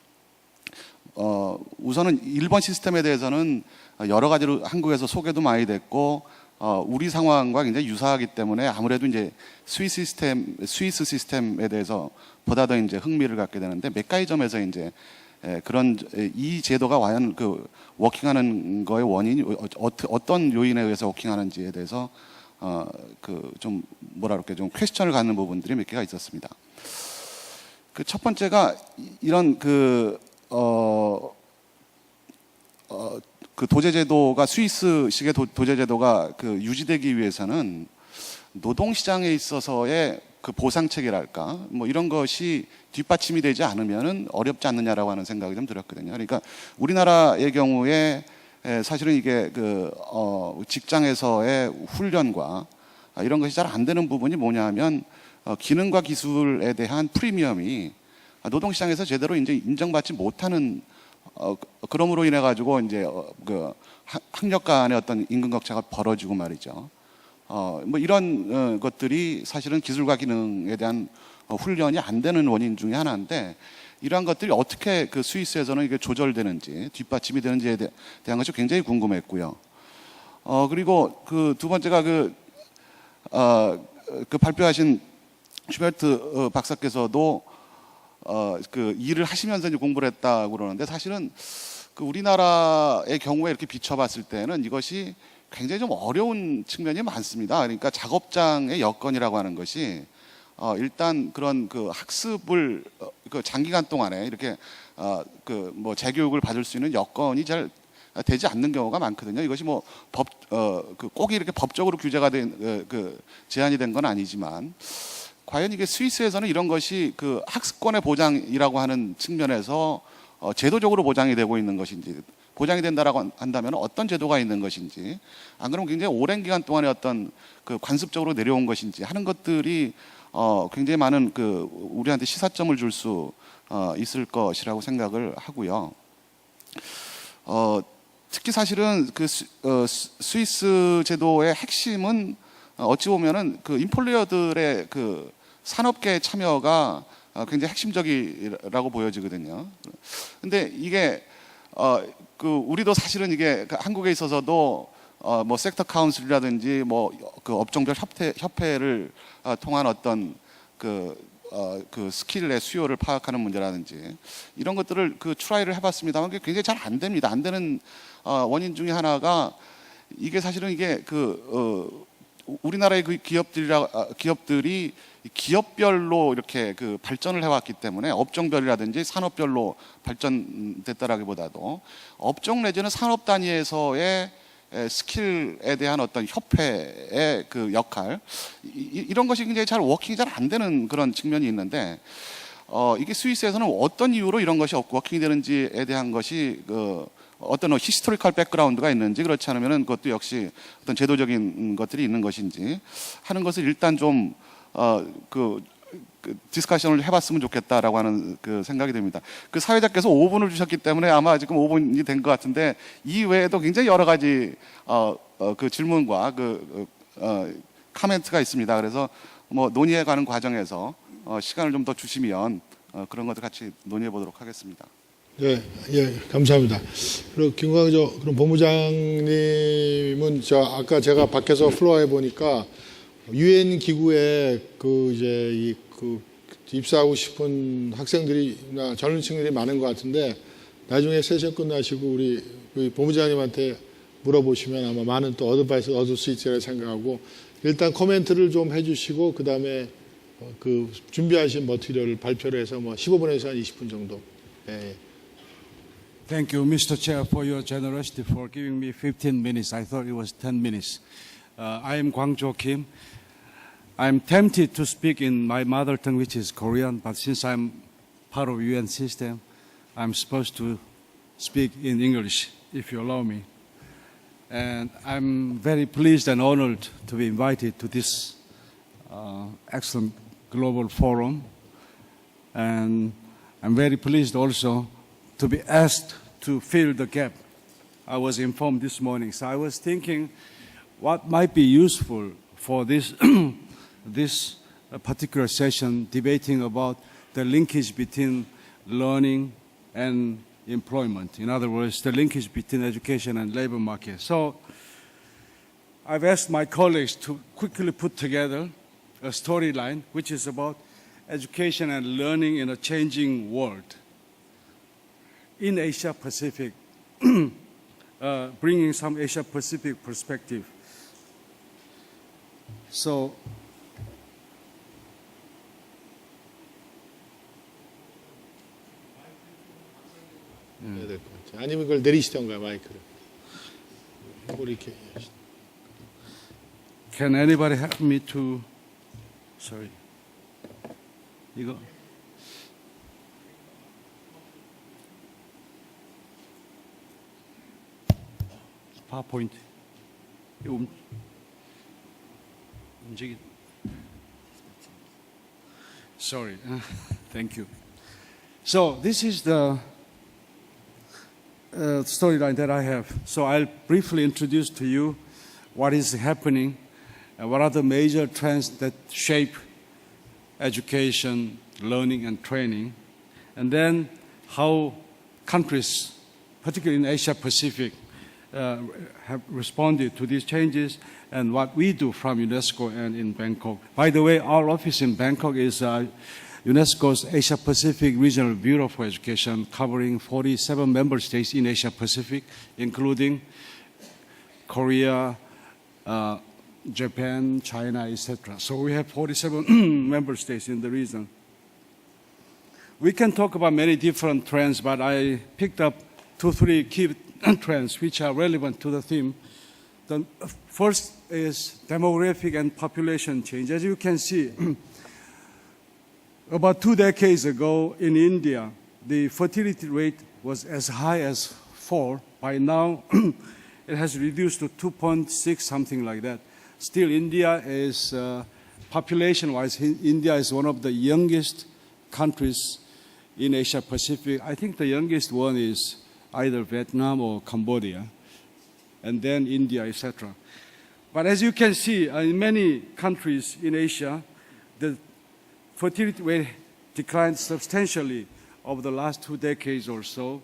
S4: 우선은 일본 시스템에 대해서는 여러 가지로 한국에서 소개도 많이 됐고 우리 상황과 굉장히 유사하기 때문에 아무래도 이제 스위스 시스템에 대해서 보다 더 이제 흥미를 갖게 되는데 몇 가지 점에서 이제 그런 이 제도가 과연 그 워킹하는 거의 원인이 어떤 요인에 의해서 워킹하는지에 대해서 그 좀 뭐라 그럴까 좀 퀘스천을 갖는 부분들이 몇 개가 있었습니다. 그 첫 번째가 이런 그 도제제도가 스위스식의 도제제도가 그 유지되기 위해서는 노동시장에 있어서의 그 보상책이랄까 뭐 이런 것이 뒷받침이 되지 않으면은 어렵지 않느냐라고 하는 생각이 좀 들었거든요. 그러니까 우리나라의 경우에 사실은 이게 그 직장에서의 훈련과 이런 것이 잘 안 되는 부분이 뭐냐면 기능과 기술에 대한 프리미엄이 노동시장에서 제대로 이제 인정받지 못하는 그럼으로 인해 가지고 이제 그 학력 간의 어떤 임금 격차가 벌어지고 말이죠. 뭐 이런 것들이 사실은 기술과 기능에 대한 훈련이 안 되는 원인 중에 하나인데 이러한 것들이 어떻게 그 스위스에서는 이게 조절되는지 뒷받침이 되는지에 대한 것이 굉장히 궁금했고요. 그리고 그 두 번째가 그 발표하신 슈베르트 박사께서도 그 일을 하시면서 이제 공부를 했다고 그러는데 사실은 그 우리나라의 경우에 이렇게 비춰봤을 때는 이것이 굉장히 좀 어려운 측면이 많습니다. 그러니까 작업장의 여건이라고 하는 것이 일단 그런 그 학습을 그 장기간 동안에 이렇게 그 뭐 재교육을 받을 수 있는 여건이 잘 되지 않는 경우가 많거든요. 이것이 뭐 그 꼭 이렇게 법적으로 규제가 된 그 제한이 된 건 아니지만 과연 이게 스위스에서는 이런 것이 그 학습권의 보장이라고 하는 측면에서 제도적으로 보장이 되고 있는 것인지, 보장이 된다라고 한다면 어떤 제도가 있는 것인지, 안 그러면 굉장히 오랜 기간 동안의 어떤 그 관습적으로 내려온 것인지 하는 것들이 굉장히 많은 그 우리한테 시사점을 줄 수 있을 것이라고 생각을 하고요. 특히 사실은 그 스위스 제도의 핵심은 어찌 보면은 그 인플루어들의 그 산업계의 참여가 굉장히 핵심적이라고 보여지거든요. 근데 이게 그 우리도 사실은 이게 한국에 있어서도 뭐 섹터 카운슬이라든지 뭐 그 업종별 협회를 통한 어떤 그 스킬의 수요를 파악하는 문제라든지 이런 것들을 그 트라이를 해봤습니다만 그게 굉장히 잘 안 됩니다. 안 되는 원인 중에 하나가 이게 사실은 이게 우리나라의 그 기업들이 기업별로 이렇게 그 발전을 해왔기 때문에 업종별이라든지 산업별로 발전됐다라기보다도 업종 내지는 산업 단위에서의 스킬에 대한 어떤 협회의 그 역할 이런 것이 굉장히 잘 워킹이 잘 안 되는 그런 측면이 있는데 이게 스위스에서는 어떤 이유로 이런 것이 워킹이 되는지에 대한 것이 어떤 히스토리컬 백그라운드가 있는지 그렇지 않으면 그것도 역시 어떤 제도적인 것들이 있는 것인지 하는 것을 일단 좀 디스커션을 해봤으면 좋겠다라고 하는 그 생각이 듭니다. 그 사회자께서 5분을 주셨기 때문에 아마 지금 5분이 된 것 같은데 이 외에도 굉장히 여러 가지 그 질문과 카멘트가 있습니다. 그래서 뭐 논의해가는 과정에서 시간을 좀 더 주시면 그런 것들 같이 논의해 보도록 하겠습니다.
S1: 예, 감사합니다. 그리고 김광조 그럼 본부장님은 아까 제가 밖에서 플로어해 보니까 유엔 기구에 입사하고 싶은 학생들이나 젊은층들이 많은 것 같은데 나중에 세션 끝나시고 우리 본부장님한테 물어보시면 아마 많은 또 어드바이스 얻을 수 있으리라 생각하고 일단 코멘트를 좀 해주시고 그 다음에 그 준비하신 머티리얼을 발표를 해서 뭐 15분에서 한 20분 정도. 예.
S5: Thank you, Mr. Chair, for your generosity for giving me 15 minutes. I thought it was 10 minutes. I am Kwang-jo Kim. I'm tempted to speak in my mother tongue, which is Korean, but since I'm part of UN system, I'm supposed to speak in English, if you allow me. And I'm very pleased and honored to be invited to this excellent global forum. And I'm very pleased also to be asked to fill the gap. I was informed this morning. So I was thinking what might be useful for this, this particular session, debating about the linkage between learning and employment. In other words, the linkage between education and labor market. So I've asked my colleagues to quickly put together a storyline which is about education and learning in a changing world. In Asia Pacific, bringing some Asia Pacific perspective. So,
S1: 해야 될 것 같아요. 아니면 이걸 내리시던가 마이크를. 이걸 이렇게.
S5: can anybody help me to? Sorry. 이거. PowerPoint. Sorry. Thank you. So this is the storyline that I have. So I'll briefly introduce to you what is happening and what are the major trends that shape education, learning, and training, and then how countries, particularly in Asia Pacific, have responded to these changes and what we do from UNESCO and in Bangkok. By the way, our office in Bangkok is UNESCO's Asia Pacific Regional Bureau for Education, covering 47 member states in Asia Pacific, including Korea, Japan, China, etc. So we have 47 member states in the region. We can talk about many different trends, but I picked up 2-3 key trends which are relevant to the theme. The first is demographic and population change. As you can see, about 2 decades ago in India, the fertility rate was as high as 4. By now, it has reduced to 2.6, something like that. Still, India is, population-wise, India is one of the youngest countries in Asia Pacific. I think the youngest one is either Vietnam or Cambodia, and then India, etc. But as you can see, in many countries in Asia, the fertility rate declined substantially over the last 2 decades or so.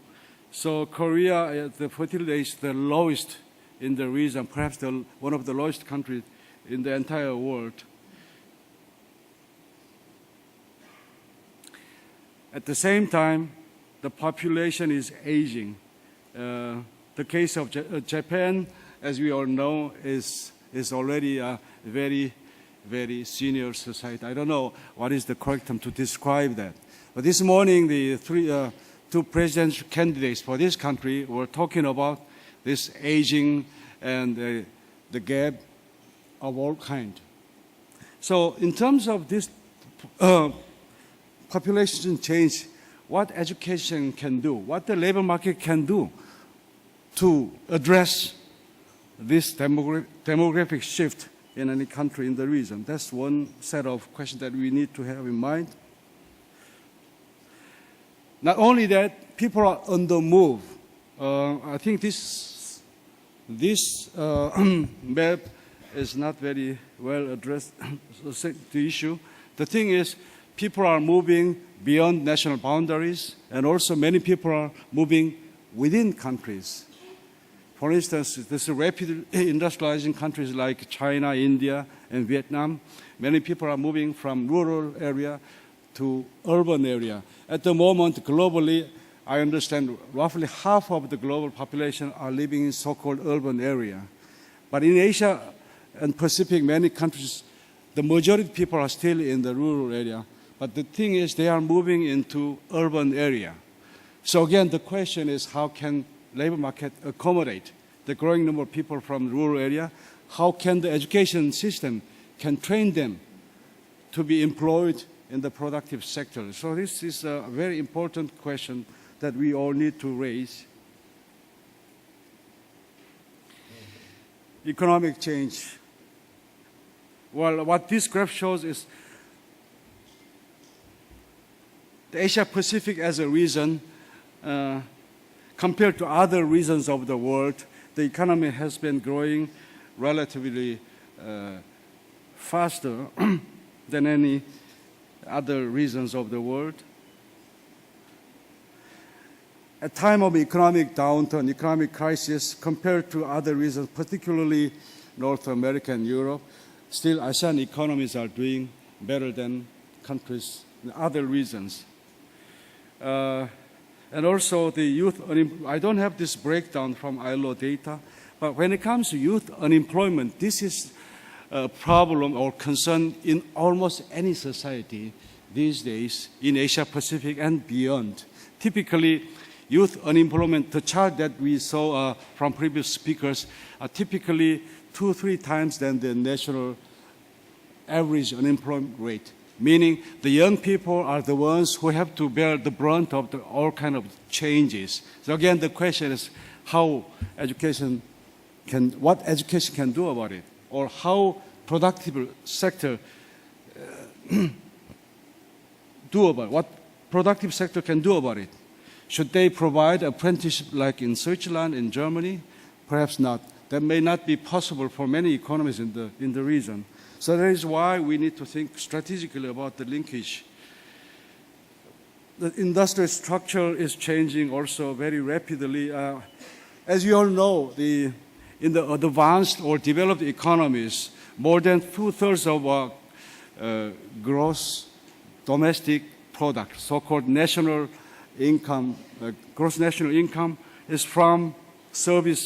S5: So Korea, the fertility rate is the lowest in the region, perhaps one of the lowest countries in the entire world. At the same time, the population is aging. The case of Japan, as we all know, is already a very, very senior society. I don't know what is the correct term to describe that. But this morning, the two presidential candidates for this country were talking about this aging and the gap of all kinds. So in terms of this population change, what education can do, what the labor market can do to address this demographic shift in any country in the region. That's one set of questions that we need to have in mind. Not only that, people are on the move. I think this map is not very well addressed the issue. The thing is, people are moving beyond national boundaries, and also many people are moving within countries. For instance, this rapid industrializing countries like China, India, and Vietnam, many people are moving from rural area to urban area. At the moment, globally, I understand roughly half of the global population are living in so-called urban area. But in Asia and Pacific, many countries, the majority of people are still in the rural area. But the thing is, they are moving into urban area. So again, the question is, how can labor market accommodate the growing number of people from the rural area? How can the education system can train them to be employed in the productive sector? So this is a very important question that we all need to raise. Economic change. Well, what this graph shows is the Asia Pacific as a region, compared to other regions of the world, the economy has been growing relatively faster than any other regions of the world. At time of economic downturn, economic crisis, compared to other regions, particularly North America and Europe, still ASEAN economies are doing better than countries in other regions. And also the youth, I don't have this breakdown from ILO data, but when it comes to youth unemployment, this is a problem or concern in almost any society these days in Asia Pacific and beyond. Typically, youth unemployment, the chart that we saw from previous speakers, are typically 2-3 times than the national average unemployment rate. Meaning the young people are the ones who have to bear the brunt of all kind of changes. So again, the question is what education can do about it, or how productive sector what productive sector can do about it. Should they provide apprenticeship like in Switzerland, in Germany? Perhaps not. That may not be possible for many economies in the region. So that is why we need to think strategically about the linkage. The industrial structure is changing also very rapidly. As you all know, in the advanced or developed economies, more than 2/3 of our gross domestic product, so-called national income, gross national income, is from service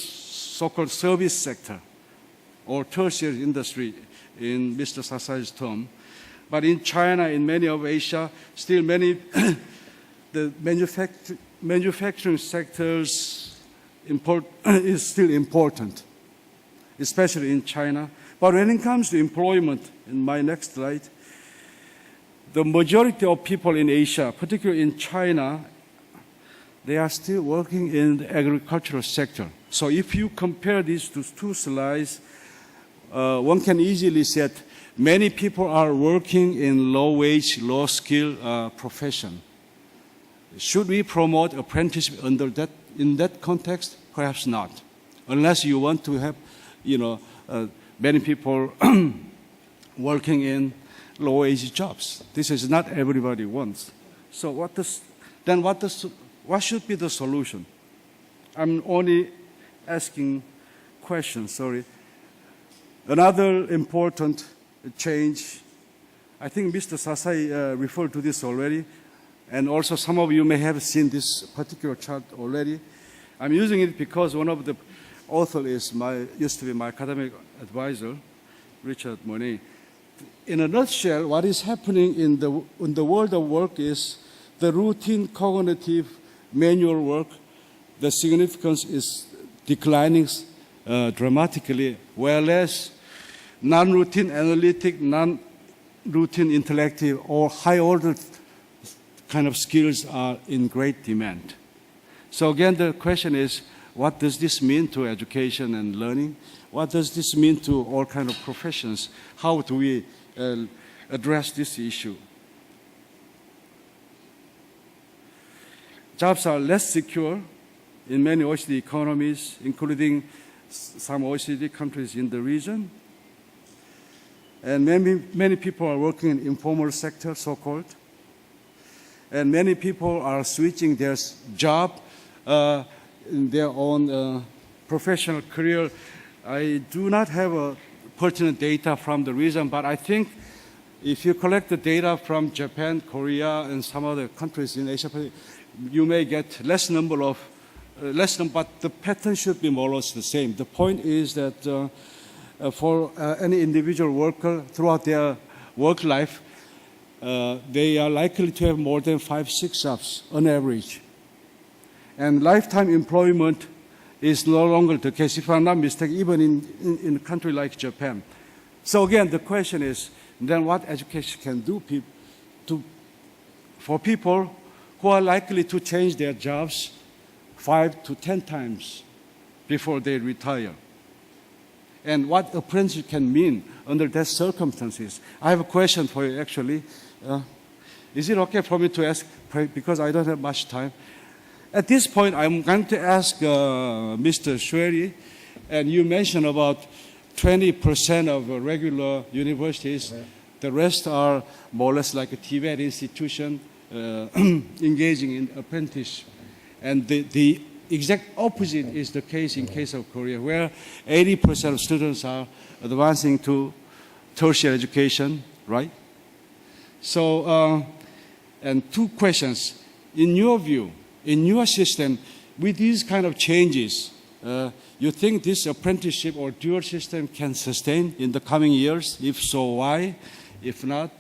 S5: so-called service sector or tertiary industry in Mr. Sasai's term. But in China, in many of Asia, still many the manufacturing sectors is still important, especially in China. But when it comes to employment, in my next slide, the majority of people in Asia, particularly in China, they are still working in the agricultural sector. So if you compare these two slides, one can easily say that many people are working in low-wage, low-skill profession. Should we promote apprenticeship in that context? Perhaps not, unless you want to have, many people working in low-wage jobs. This is not everybody wants. So what should be the solution? I'm only asking questions, sorry. Another important change, I think Mr. Sasai referred to this already, and also some of you may have seen this particular chart already. I'm using it because one of the authors used to be my academic advisor, Richard Monet. In a nutshell, what is happening in the world of work is the routine cognitive manual work, the significance is declining dramatically, whereas non-routine analytic, non-routine intellectual, or high-order kind of skills are in great demand. So again, the question is, what does this mean to education and learning? What does this mean to all kinds of professions? How do we address this issue? Jobs are less secure in many OECD economies, including some OECD countries in the region. And many people are working in informal sector, so-called. And many people are switching their job in their own professional career. I do not have pertinent data from the region, but I think if you collect the data from Japan, Korea, and some other countries in Asia, you may get less number, but the pattern should be more or less the same. The point is that for any individual worker throughout their work life, they are likely to have more than 5-6 jobs on average. And lifetime employment is no longer the case, if I'm not mistaken, even in a country like Japan. So again, the question is, then what education can do for people who are likely to change their jobs 5 to 10 times before they retire? And what apprenticeship can mean under those circumstances? I have a question for you, actually. Is it okay for me to ask, because I don't have much time? At this point, I'm going to ask Mr. Shweri, and you mentioned about 20% of regular universities. Yeah. The rest are more or less like a TVET institution engaging in apprenticeship. And the exact opposite is the case in case of Korea, where 80% of students are advancing to tertiary education, right? So, and two questions. In your view, in your system, with these kind of changes, you think this apprenticeship or dual system can sustain in the coming years? If so, why? If not,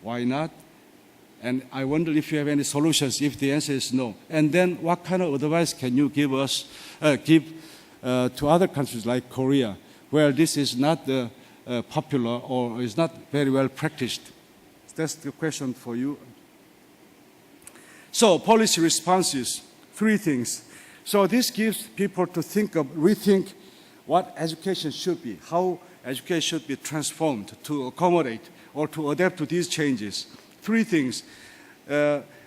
S5: why not? And I wonder if you have any solutions if the answer is no. And then what kind of advice can you give to other countries like Korea, where this is not popular or is not very well practiced? That's the question for you. So policy responses, 3 things. So this gives people to rethink what education should be, how education should be transformed to accommodate or to adapt to these changes. 3 things.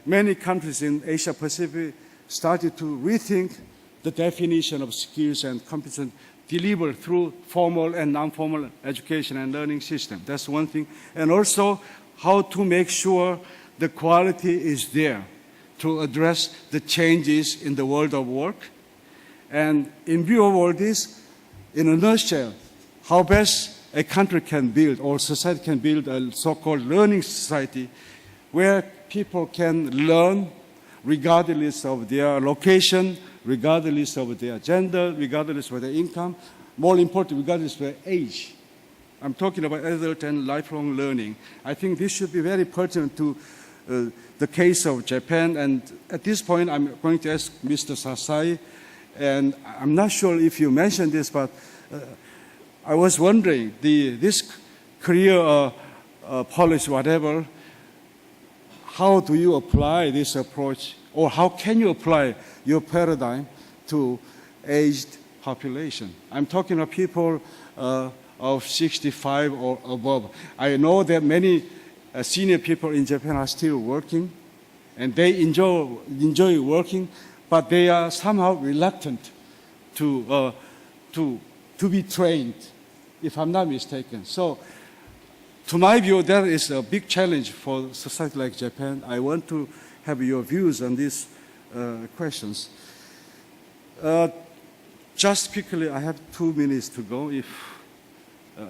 S5: Many countries in Asia Pacific started to rethink the definition of skills and competence delivered through formal and non-formal education and learning system. That's one thing. And also how to make sure the quality is there to address the changes in the world of work. And in view of all this, in a nutshell, how best a country can build or society can build a so-called learning society where people can learn regardless of their location, regardless of their gender, regardless of their income, more important, regardless of their age. I'm talking about adult and lifelong learning. I think this should be very pertinent to the case of Japan. And at this point, I'm going to ask Mr. Sasai, and I'm not sure if you mentioned this, but I was wondering, this career policy, whatever, how do you apply this approach, or how can you apply your paradigm to aged population? I'm talking of people of 65 or above. I know that many senior people in Japan are still working, and they enjoy working, but they are somehow reluctant to be trained, if I'm not mistaken. So, to my view, that is a big challenge for a society like Japan. I want to have your views on these questions. Just quickly, I have 2 minutes to go. If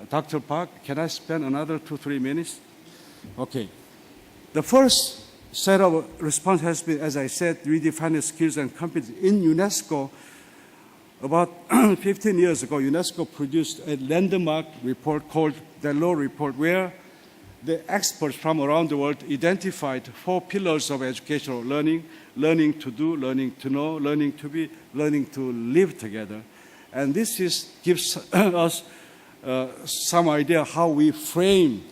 S5: Dr. Park, can I spend another 2-3 minutes? Okay. The first set of response has been, as I said, redefining skills and competencies. In UNESCO, about 15 years ago, UNESCO produced a landmark report called the Delors Report, where the experts from around the world identified 4 pillars of educational learning: learning to do, learning to know, learning to be, learning to live together. And this gives us some idea how we frame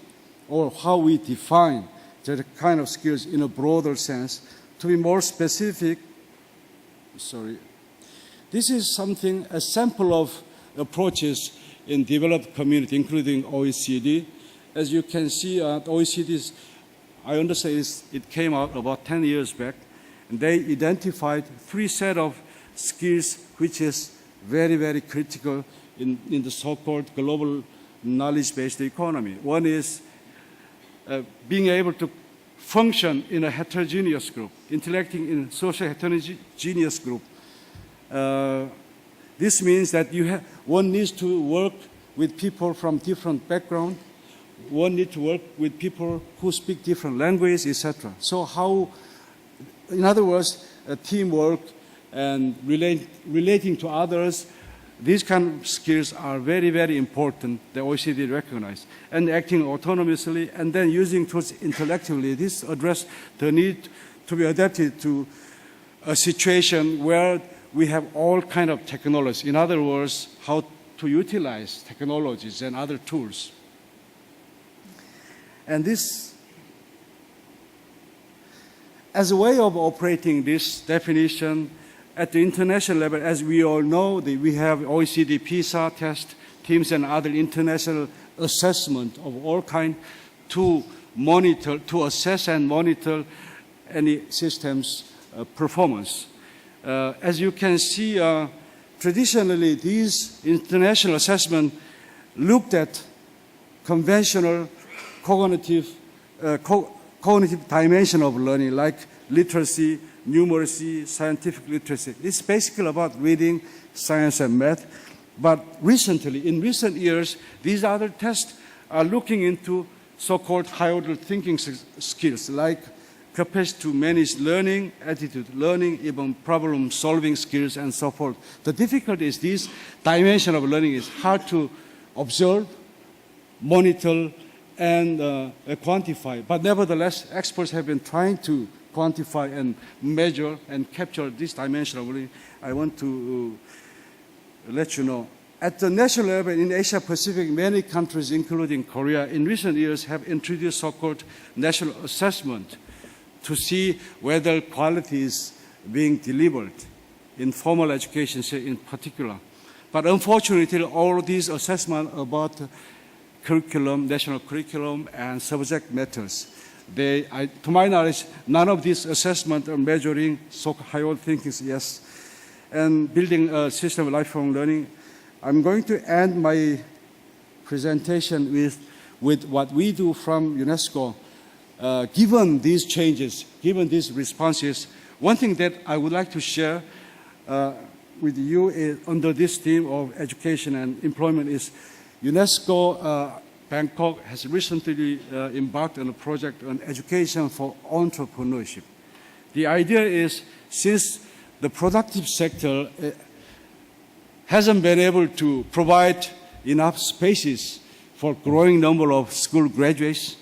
S5: or how we define the kind of skills in a broader sense. To be more specific, this is something, a sample of approaches in developed community, including OECD. As you can see, OECD's, I understand it came out about 10 years back, and they identified 3 sets of skills which is very, very critical in the so-called global knowledge-based economy. One is being able to function in a heterogeneous group, interacting in social heterogeneous group. This means that one needs to work with people from different backgrounds. One needs to work with people who speak different languages, etc. So how, in other words, teamwork and relating to others, these kind of skills are very, very important, the OECD recognized. And acting autonomously and then using tools intellectually, this addresses the need to be adapted to a situation where we have all kind of technology. In other words, how to utilize technologies and other tools. And this, as a way of operating this definition at the international level, as we all know, we have OECD PISA test, TIMSS, and other international assessment of all kinds to monitor, to assess and monitor any system's performance. As you can see, traditionally, these international assessments looked at conventional cognitive dimension of learning, like literacy, numeracy, scientific literacy. It's basically about reading, science, and math. But recently, in recent years, these other tests are looking into so-called high-order thinking skills, like capacity to manage learning, attitude learning, even problem-solving skills, and so forth. The difficulty is this dimension of learning is hard to observe, monitor, and quantify. But nevertheless, experts have been trying to quantify and measure and capture this dimension of learning. I want to let you know. At the national level in Asia Pacific, many countries, including Korea, in recent years have introduced so-called national assessment to see whether quality is being delivered in formal education in particular. But unfortunately, all these assessments about curriculum, national curriculum, and subject matters, to my knowledge, none of these assessments are measuring so-called high-order thinking, yes, and building a system of lifelong learning. I'm going to end my presentation with what we do from UNESCO. Given these changes, given these responses, one thing that I would like to share with you is, under this theme of education and employment is UNESCO Bangkok has recently embarked on a project on education for entrepreneurship. The idea is, since the productive sector hasn't been able to provide enough spaces for growing number of school graduates,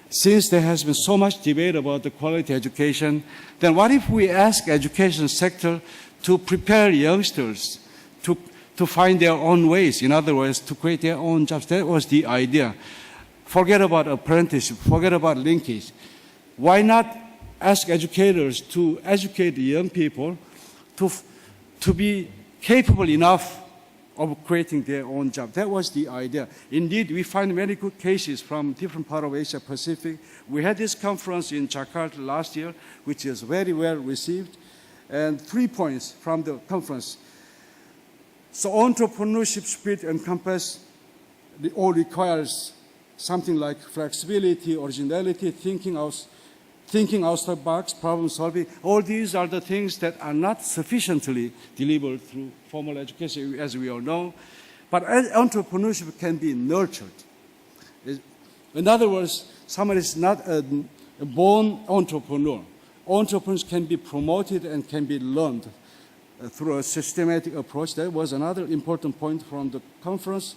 S5: since there has been so much debate about the quality education, then what if we ask education sector to prepare youngsters to find their own ways, in other words, to create their own jobs? That was the idea. Forget about apprenticeship, forget about linkage. Why not ask educators to educate the young people to be capable enough of creating their own job? That was the idea. Indeed, we find many good cases from different parts of Asia Pacific. We had this conference in Jakarta last year, which is very well received. And 3 points from the conference. So entrepreneurship spirit encompasses or requires something like flexibility, originality, thinking outside the box, problem solving. All these are the things that are not sufficiently delivered through formal education, as we all know. But entrepreneurship can be nurtured. In other words, someone is not a born entrepreneur. Entrepreneurs can be promoted and can be learned through a systematic approach. That was another important point from the conference.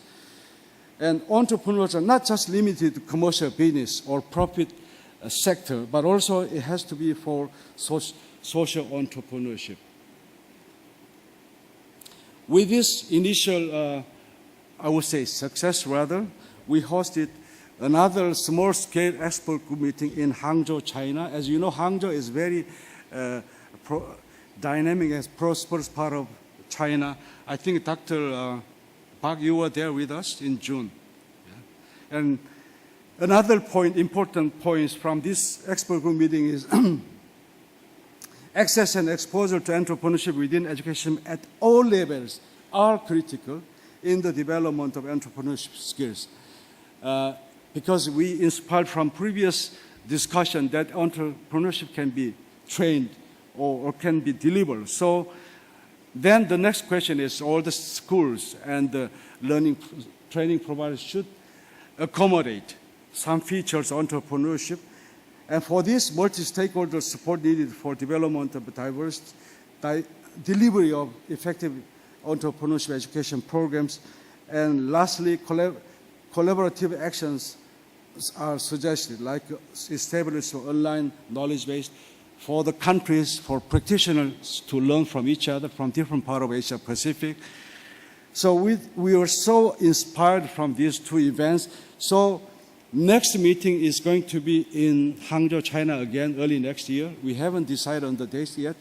S5: And entrepreneurs are not just limited to commercial business or profit sector, but also it has to be for social entrepreneurship. With this initial, I would say success rather, we hosted another small-scale expert group meeting in Hangzhou, China. As you know, Hangzhou is very dynamic and prosperous part of China. I think Dr. Park, you were there with us in June. Yeah. And another point, important points from this expert group meeting is access and exposure to entrepreneurship within education at all levels are critical in the development of entrepreneurship skills. Because we inspired from previous discussion that entrepreneurship can be trained or can be delivered. So then the next question is all the schools and the training providers should accommodate some features of entrepreneurship. And for this, multi-stakeholder support needed for development of diverse delivery of effective entrepreneurship education programs. And lastly, collaborative actions are suggested, like establishing online knowledge base for the countries, for practitioners to learn from each other from different parts of Asia Pacific. So we were so inspired from these two events. So next meeting is going to be in Hangzhou, China again, early next year. We haven't decided on the dates yet.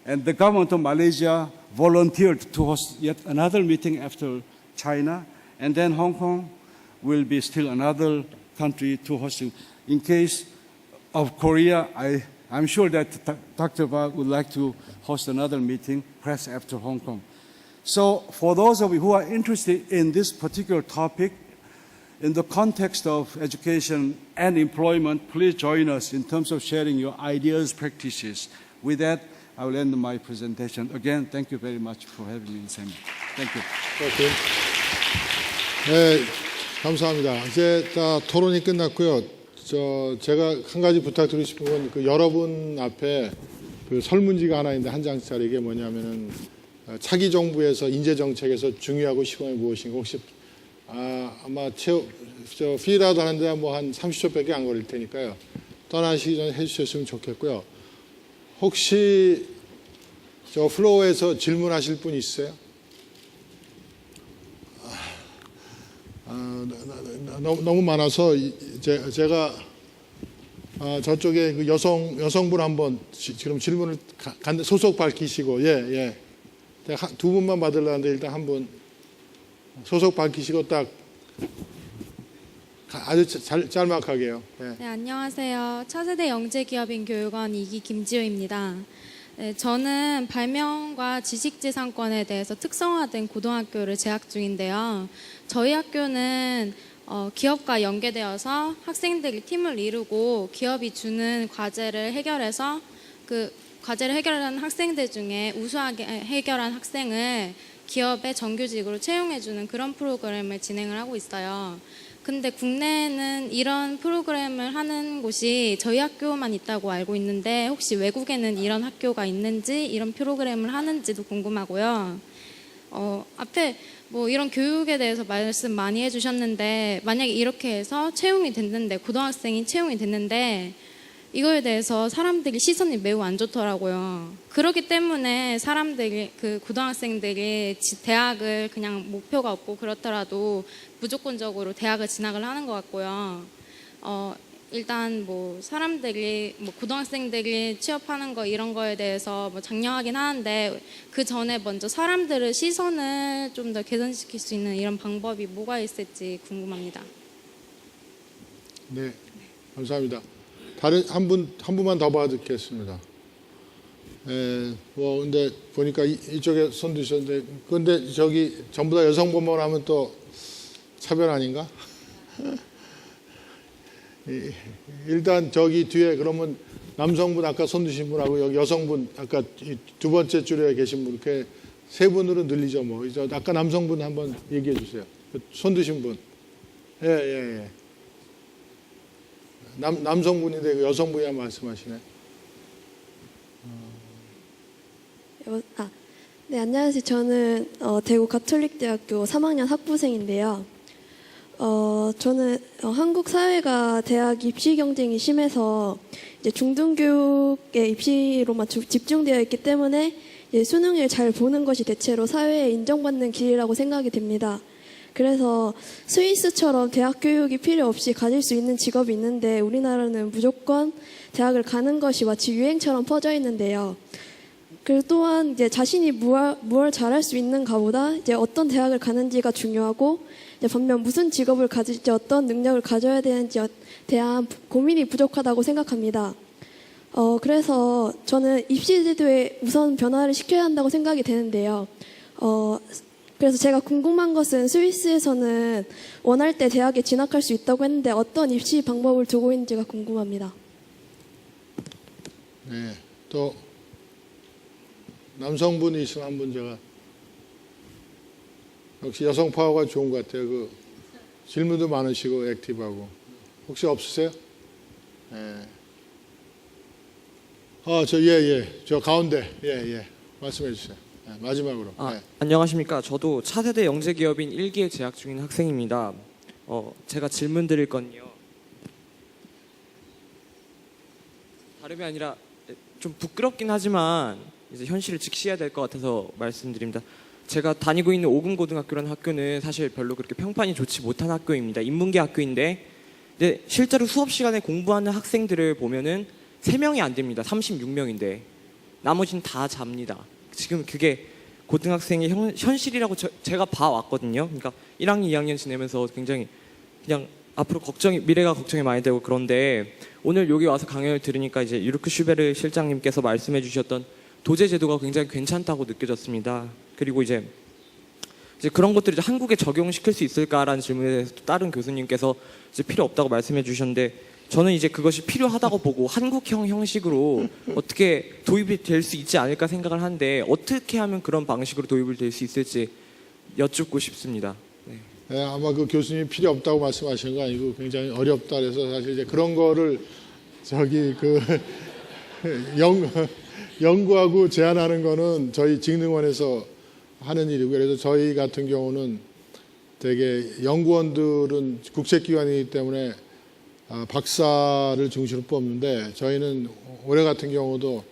S5: And the government of Malaysia volunteered to host yet another meeting after China. And then Hong Kong will be still another country to host. In case of Korea, I'm sure that Dr. Park would like to host another meeting, perhaps after Hong Kong. So for those of you who are interested in this particular topic, in the context of education and employment, please join us in terms of sharing your ideas, practices. With that, I will end my presentation. Again, thank you very much for having me in seminar. Thank you.
S1: 오케이. 네, 감사합니다. 이제 다 토론이 끝났고요. 제가 한 가지 부탁드리고 싶은 건 그 여러분 앞에 그 설문지가 하나 있는데 한 장짜리 이게 뭐냐면은 차기 정부에서 인재 정책에서 중요하고 시공이 무엇인가 혹시 아마 필이라도 하는데 뭐 한 30초밖에 안 걸릴 테니까요. 떠나시기 전에 해주셨으면 좋겠고요. 혹시 저 플로어에서 질문하실 분 있어요? 너무 많아서 제가 저쪽에 그 여성분 한번 지금 질문을 소속 밝히시고 예. 두 분만 받으려는데 일단 한 분 소속 밝히시고 딱 아주 짤막하게요. 예.
S6: 네, 안녕하세요. 차세대 영재기업인 교육원 2기 김지효입니다. 네, 저는 발명과 지식재산권에 대해서 특성화된 고등학교를 재학 중인데요. 저희 학교는 기업과 연계되어서 학생들이 팀을 이루고 기업이 주는 과제를 해결해서 그 과제를 해결하는 학생들 중에 우수하게 해결한 학생을 기업의 정규직으로 채용해주는 그런 프로그램을 진행을 하고 있어요. 근데 국내에는 이런 프로그램을 하는 곳이 저희 학교만 있다고 알고 있는데 혹시 외국에는 이런 학교가 있는지 이런 프로그램을 하는지도 궁금하고요. 앞에 뭐 이런 교육에 대해서 말씀 많이 해주셨는데 만약에 이렇게 해서 채용이 됐는데 고등학생이 채용이 됐는데 이거에 대해서 사람들이 시선이 매우 안 좋더라고요. 그렇기 때문에 사람들이 그 고등학생들이 대학을 그냥 목표가 없고 그렇더라도 무조건적으로 대학을 진학을 하는 것 같고요. 일단 뭐 사람들이 뭐 고등학생들이 취업하는 거 이런 거에 대해서 뭐 장려하긴 하는데 그 전에 먼저 사람들의 시선을 좀 더 개선시킬 수 있는 이런 방법이 뭐가 있을지 궁금합니다.
S1: 네, 감사합니다. 다른 한 분만 더 받겠습니다. 뭐 근데 보니까 이쪽에 손 드셨는데, 근데 저기 전부 다 여성분만 하면 또 차별 아닌가? 일단 저기 뒤에 그러면 남성분 아까 손 드신 분하고 여기 여성분 아까 두 번째 줄에 계신 분 이렇게 세 분으로 늘리죠 뭐. 이제 아까 남성분 한번 얘기해 주세요. 손 드신 분. 예. 남성분인데 여성분이야 말씀하시네.
S7: 네, 안녕하세요. 저는 대구 가톨릭대학교 3학년 학부생인데요. 저는 한국 사회가 대학 입시 경쟁이 심해서 이제 중등교육의 입시로만 집중되어 있기 때문에 이제 수능을 잘 보는 것이 대체로 사회에 인정받는 길이라고 생각이 됩니다. 그래서 스위스처럼 대학 교육이 필요 없이 가질 수 있는 직업이 있는데 우리나라는 무조건 대학을 가는 것이 마치 유행처럼 퍼져 있는데요. 그리고 또한 이제 자신이 무엇 잘할 수 있는가보다 이제 어떤 대학을 가는지가 중요하고 이제 반면 무슨 직업을 가질지 어떤 능력을 가져야 되는지에 대한 고민이 부족하다고 생각합니다. 그래서 저는 입시 제도에 우선 변화를 시켜야 한다고 생각이 되는데요. 그래서 제가 궁금한 것은 스위스에서는 원할 때 대학에 진학할 수 있다고 했는데 어떤 입시 방법을 두고 있는지가 궁금합니다.
S1: 네, 또 남성분이 있으면 한 분 제가 역시 여성 파워가 좋은 것 같아요. 그 질문도 많으시고 액티브하고 혹시 없으세요? 네. 저 가운데 말씀해 주세요. 네, 마지막으로. 네.
S8: 안녕하십니까. 저도 차세대 영재기업인 1기에 재학 중인 학생입니다. 제가 질문 드릴 건요. 다름이 아니라 좀 부끄럽긴 하지만 이제 현실을 직시해야 될 것 같아서 말씀드립니다. 제가 다니고 있는 오금고등학교라는 학교는 사실 별로 그렇게 평판이 좋지 못한 학교입니다. 인문계 학교인데 근데 실제로 수업 시간에 공부하는 학생들을 보면은 3명이 안 됩니다. 36명인데 나머지는 다 잡니다. 지금 그게 고등학생의 현실이라고 제가 봐왔거든요. 그러니까 1학년, 2학년 지내면서 굉장히 그냥 앞으로 미래가 걱정이 많이 되고 그런데 오늘 여기 와서 강연을 들으니까 이제 유르크 슈베르 실장님께서 말씀해 주셨던 도제 제도가 굉장히 괜찮다고 느껴졌습니다. 그리고 이제 그런 것들을 이제 한국에 적용시킬 수 있을까라는 질문에 대해서 또 다른 교수님께서 이제 필요 없다고 말씀해 주셨는데 저는 이제 그것이 필요하다고 보고 한국형 형식으로 어떻게 도입이 될 수 있지 않을까 생각을 하는데 어떻게 하면 그런 방식으로 도입을 될 수 있을지 여쭙고 싶습니다. 네.
S1: 네, 아마 그 교수님이 필요 없다고 말씀하시는 거 아니고 굉장히 어렵다 그래서 사실 이제 그런 거를 저기 그 연구하고 제안하는 거는 저희 직능원에서 하는 일이고 그래서 저희 같은 경우는 되게 연구원들은 국책기관이기 때문에 박사를 중심으로 뽑는데 저희는 올해 같은 경우도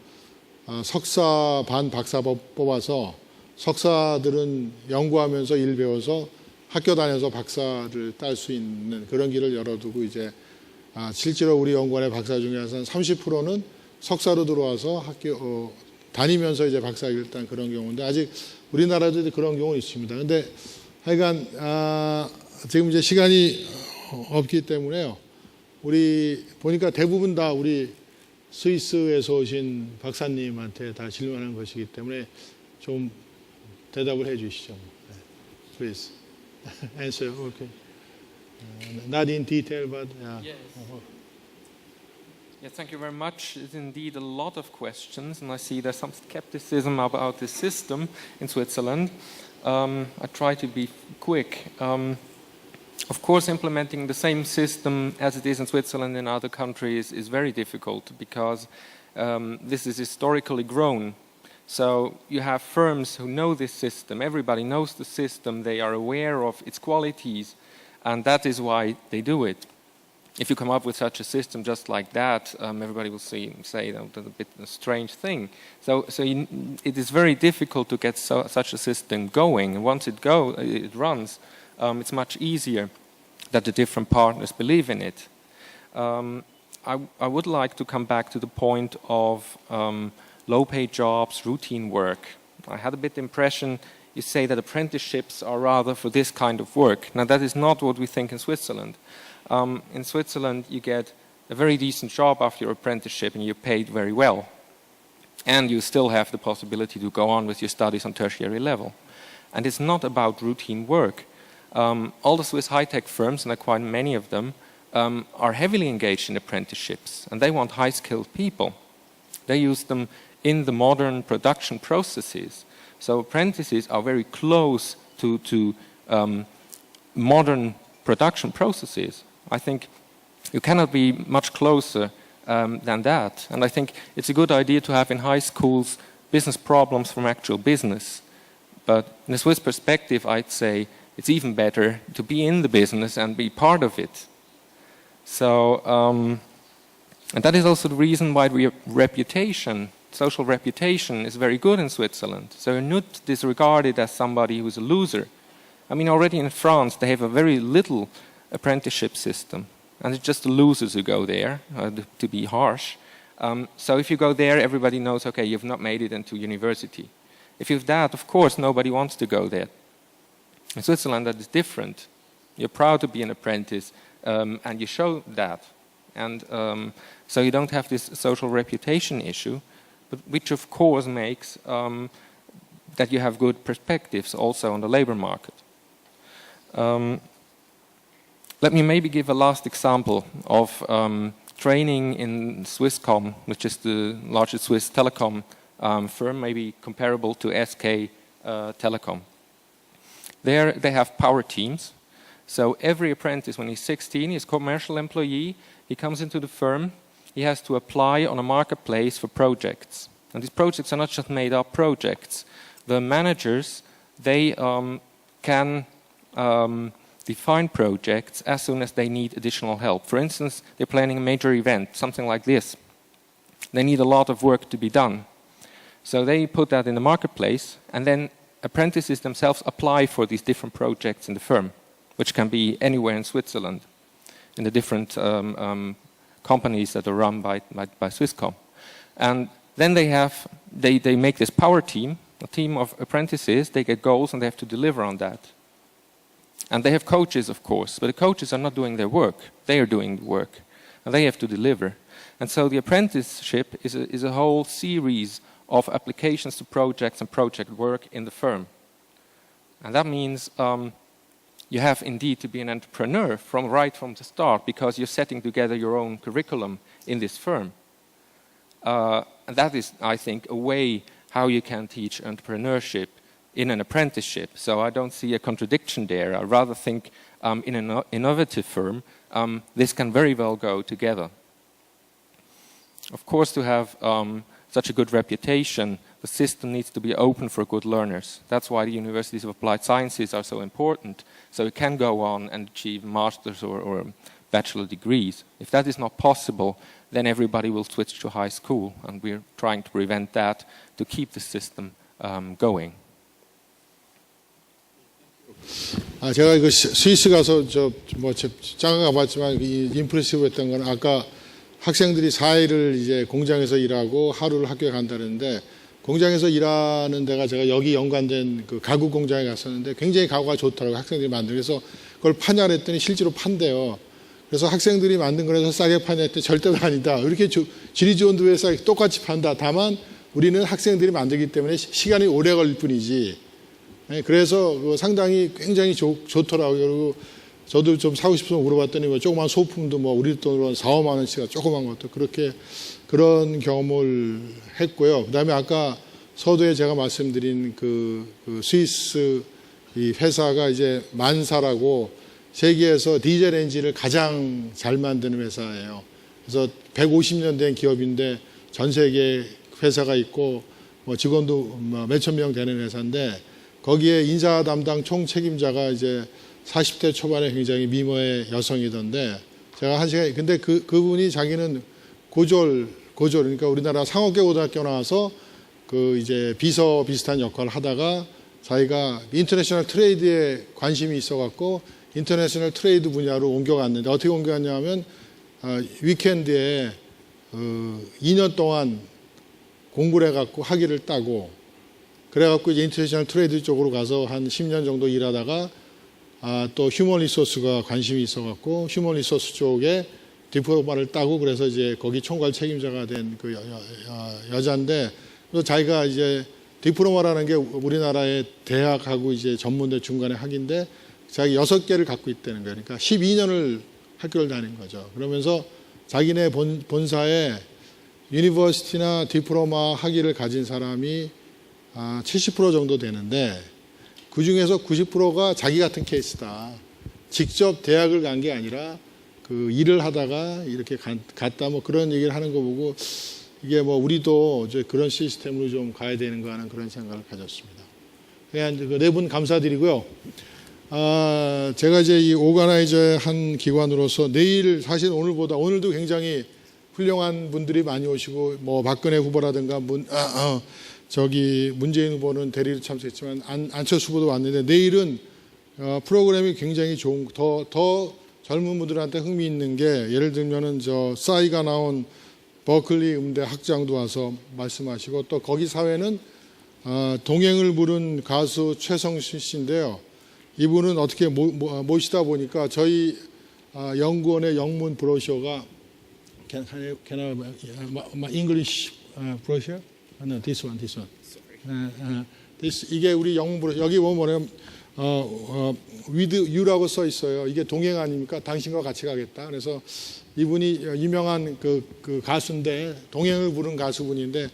S1: 석사 반 박사 뽑아서 석사들은 연구하면서 일 배워서 학교 다녀서 박사를 딸 수 있는 그런 길을 열어두고 이제 실제로 우리 연구원의 박사 중에서 한 30%는 석사로 들어와서 학교 다니면서 이제 박사를 딴 그런 경우인데 아직 우리나라도 그런 경우는 있습니다. 근데 하여간 지금 이제 시간이 없기 때문에요. 우리 보니까 대부분 다 우리 스위스에서 오신 박사님한테 다 질문하는 것이기 때문에 좀 대답을 해 주시죠. Please answer. Okay. Not in detail, but
S2: Yes. Yes, thank you very much. It's indeed a lot of questions, and I see there's some skepticism about the system in Switzerland. I try to be quick. Of course, implementing the same system as it is in Switzerland and other countries is very difficult because this is historically grown. So you have firms who know this system. Everybody knows the system. They are aware of its qualities, and that is why they do it. If you come up with such a system just like that, everybody will say that's a bit a strange thing. So it is very difficult to get such a system going. And once it runs, it's much easier that the different partners believe in it. I would like to come back to the point of low-paid jobs, routine work. I had a bit the impression you say that apprenticeships are rather for this kind of work. Now, that is not what we think in Switzerland. In Switzerland, you get a very decent job after your apprenticeship and you're paid very well. And you still have the possibility to go on with your studies on tertiary level. And it's not about routine work. All the Swiss high-tech firms, and there are quite many of them, are heavily engaged in apprenticeships, and they want high-skilled people. They use them in the modern production processes. So apprentices are very close to modern production processes. I think you cannot be much closer than that. And I think it's a good idea to have in high schools business problems from actual business. But in a Swiss perspective, I'd say it's even better to be in the business and be part of it. So, and that is also the reason why social reputation is very good in Switzerland. So you're not disregarded as somebody who's a loser. I mean, already in France, they have a very little apprenticeship system. And it's just the losers who go there, to be harsh. So if you go there, everybody knows, okay, you've not made it into university. If you've that, of course, nobody wants to go there. In Switzerland, that is different. You're proud to be an apprentice, and you show that. And so you don't have this social reputation issue, but which of course makes that you have good perspectives also on the labor market. Let me maybe give a last example of training in Swisscom, which is the largest Swiss telecom firm, maybe comparable to SK Telecom. There they have power teams. So every apprentice, when he's 16, he's a commercial employee. He comes into the firm. He has to apply on a marketplace for projects. And these projects are not just made-up projects. The managers, they can define projects as soon as they need additional help. For instance, they're planning a major event, something like this. They need a lot of work to be done. So they put that in the marketplace, and then apprentices themselves apply for these different projects in the firm, which can be anywhere in Switzerland, in the different companies that are run by Swisscom. And then they make this power team, a team of apprentices. They get goals and they have to deliver on that. And they have coaches, of course, but the coaches are not doing their work. They are doing the work, and they have to deliver. And so the apprenticeship is a whole series of applications to projects and project work in the firm. And that means you have indeed to be an entrepreneur right from the start, because you're setting together your own curriculum in this firm. And that is, I think, a way how you can teach entrepreneurship in an apprenticeship. So I don't see a contradiction there. I rather think in an innovative firm, this can very well go together. Of course, to have such a good reputation, the system needs to be open for good learners. That's why the universities of applied sciences are so important. So you can go on and achieve master's or bachelor degrees. If that is not possible, then everybody will switch to high school. And we're trying to prevent that to keep the system going.
S1: 제가 그 스위스 가서 잠깐 가봤지만 임프레시브했던 건 아까 학생들이 4일을 이제 공장에서 일하고 하루를 학교에 간다는데, 공장에서 일하는 데가 제가 여기 연관된 그 가구 공장에 갔었는데 굉장히 가구가 좋더라고요. 학생들이 만들고. 그래서 그걸 파냐 그랬더니 실제로 판대요. 그래서 학생들이 만든 거라서 싸게 파냐 했더니 절대로 아니다. 이렇게 질이 좋은 데에 싸게 똑같이 판다. 다만 우리는 학생들이 만들기 때문에 시간이 오래 걸릴 뿐이지. 그래서 상당히 굉장히 좋더라고요. 그리고 저도 좀 사고 싶어서 물어봤더니 뭐 조그만 소품도 뭐 우리 돈으로 4, 5만 원씩 조그만 것도 그런 경험을 했고요. 그다음에 아까 서두에 제가 말씀드린 그 스위스 이 회사가 이제 만사라고 세계에서 디젤 엔진을 가장 잘 만드는 회사예요. 그래서 150년 된 기업인데 전 세계 회사가 있고 뭐 직원도 몇천 명 되는 회사인데 거기에 인사 담당 총 책임자가 이제 40대 초반에 굉장히 미모의 여성이던데 제가 한 시간 근데 그분이 자기는 고졸 그러니까 우리나라 상업계 고등학교 나와서 그 이제 비서 비슷한 역할을 하다가 자기가 인터내셔널 트레이드에 관심이 있어갖고 인터내셔널 트레이드 분야로 옮겨갔는데 어떻게 옮겨갔냐면 위켄드에 2년 동안 공부를 해갖고 학위를 따고 그래갖고 이제 인터내셔널 트레이드 쪽으로 가서 한 10년 정도 일하다가 또 휴먼 리소스가 관심이 있어갖고 휴먼 리소스 쪽에 디플로마를 따고 그래서 이제 거기 총괄 책임자가 된 그 여자인데 그래서 자기가 이제 디플로마라는 게 우리나라의 대학하고 이제 전문대 중간에 학인데 자기 6개를 갖고 있다는 거예요. 그러니까 12년을 학교를 다닌 거죠. 그러면서 자기네 본사에 유니버시티나 디플로마 학위를 가진 사람이 70% 정도 되는데 그중에서 90%가 자기 같은 케이스다. 직접 대학을 간 게 아니라 그 일을 하다가 이렇게 갔다 뭐 그런 얘기를 하는 거 보고 이게 뭐 우리도 이제 그런 시스템으로 좀 가야 되는 거 하는 그런 생각을 가졌습니다. 그냥 네 분 감사드리고요. 제가 이제 이 오가나이저의 한 기관으로서 내일 사실 오늘도 굉장히 훌륭한 분들이 많이 오시고 뭐 박근혜 후보라든가 문재인 후보는 대리로 참석했지만 안철수 후보도 왔는데 내일은 프로그램이 굉장히 좋은 더 젊은 분들한테 흥미있는 게 예를 들면은 싸이가 나온 버클리 음대 학장도 와서 말씀하시고 또 거기 사회는 동행을 부른 가수 최성신 씨인데요. 이분은 어떻게 모시다 보니까 저희 연구원의 영문 브로셔가 Can I my English brochure? No, this one. 이게 우리 영문 브로셔 여기 보면 with you라고 써 있어요. 이게 동행 아닙니까? 당신과 같이 가겠다. 그래서 이분이 유명한 그 가수인데 동행을 부른 가수분인데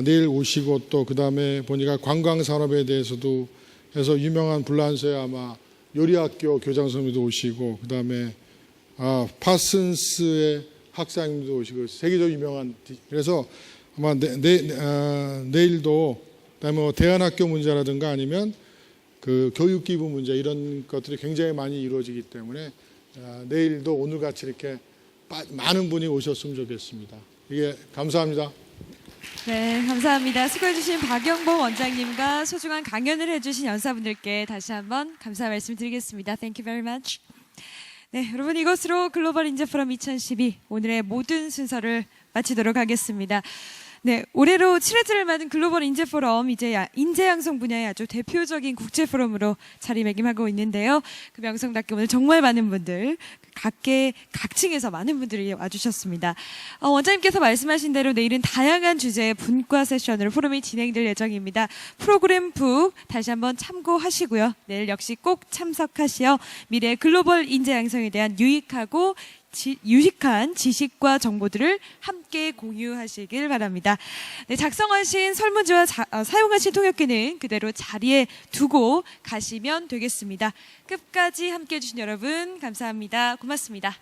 S1: 내일 오시고 또 그다음에 보니까 관광 산업에 대해서도 해서 유명한 불란서의 아마 요리학교 교장 선생님도 오시고 그다음에 파슨스의 학사님도 오시고 세계적으로 유명한 그래서 아마 내일도 그다음에 뭐 대안학교 문제라든가 아니면 그 교육기부 문제 이런 것들이 굉장히 많이 이루어지기 때문에 내일도 오늘같이 이렇게 많은 분이 오셨으면 좋겠습니다. 이게 감사합니다.
S9: 네, 감사합니다. 수고해주신 박영봉 원장님과 소중한 강연을 해주신 연사분들께 다시 한번 감사 말씀드리겠습니다. Thank you very much. 네, 여러분 이것으로 글로벌 인재 포럼 2012 오늘의 모든 순서를 마치도록 하겠습니다. 네, 올해로 7회째를 맞은 글로벌 인재 포럼 이제 인재 양성 분야의 아주 대표적인 국제 포럼으로 자리매김하고 있는데요. 그 명성답게 오늘 정말 많은 분들 각층에서 많은 분들이 와주셨습니다. 원장님께서 말씀하신 대로 내일은 다양한 주제의 분과 세션으로 포럼이 진행될 예정입니다. 프로그램 북 다시 한번 참고하시고요. 내일 역시 꼭 참석하시어 미래 글로벌 인재 양성에 대한 유익한 지식과 정보들을 함께 공유하시길 바랍니다. 네, 작성하신 설문지와 사용하신 통역기는 그대로 자리에 두고 가시면 되겠습니다. 끝까지 함께해 주신 여러분 감사합니다. 고맙습니다.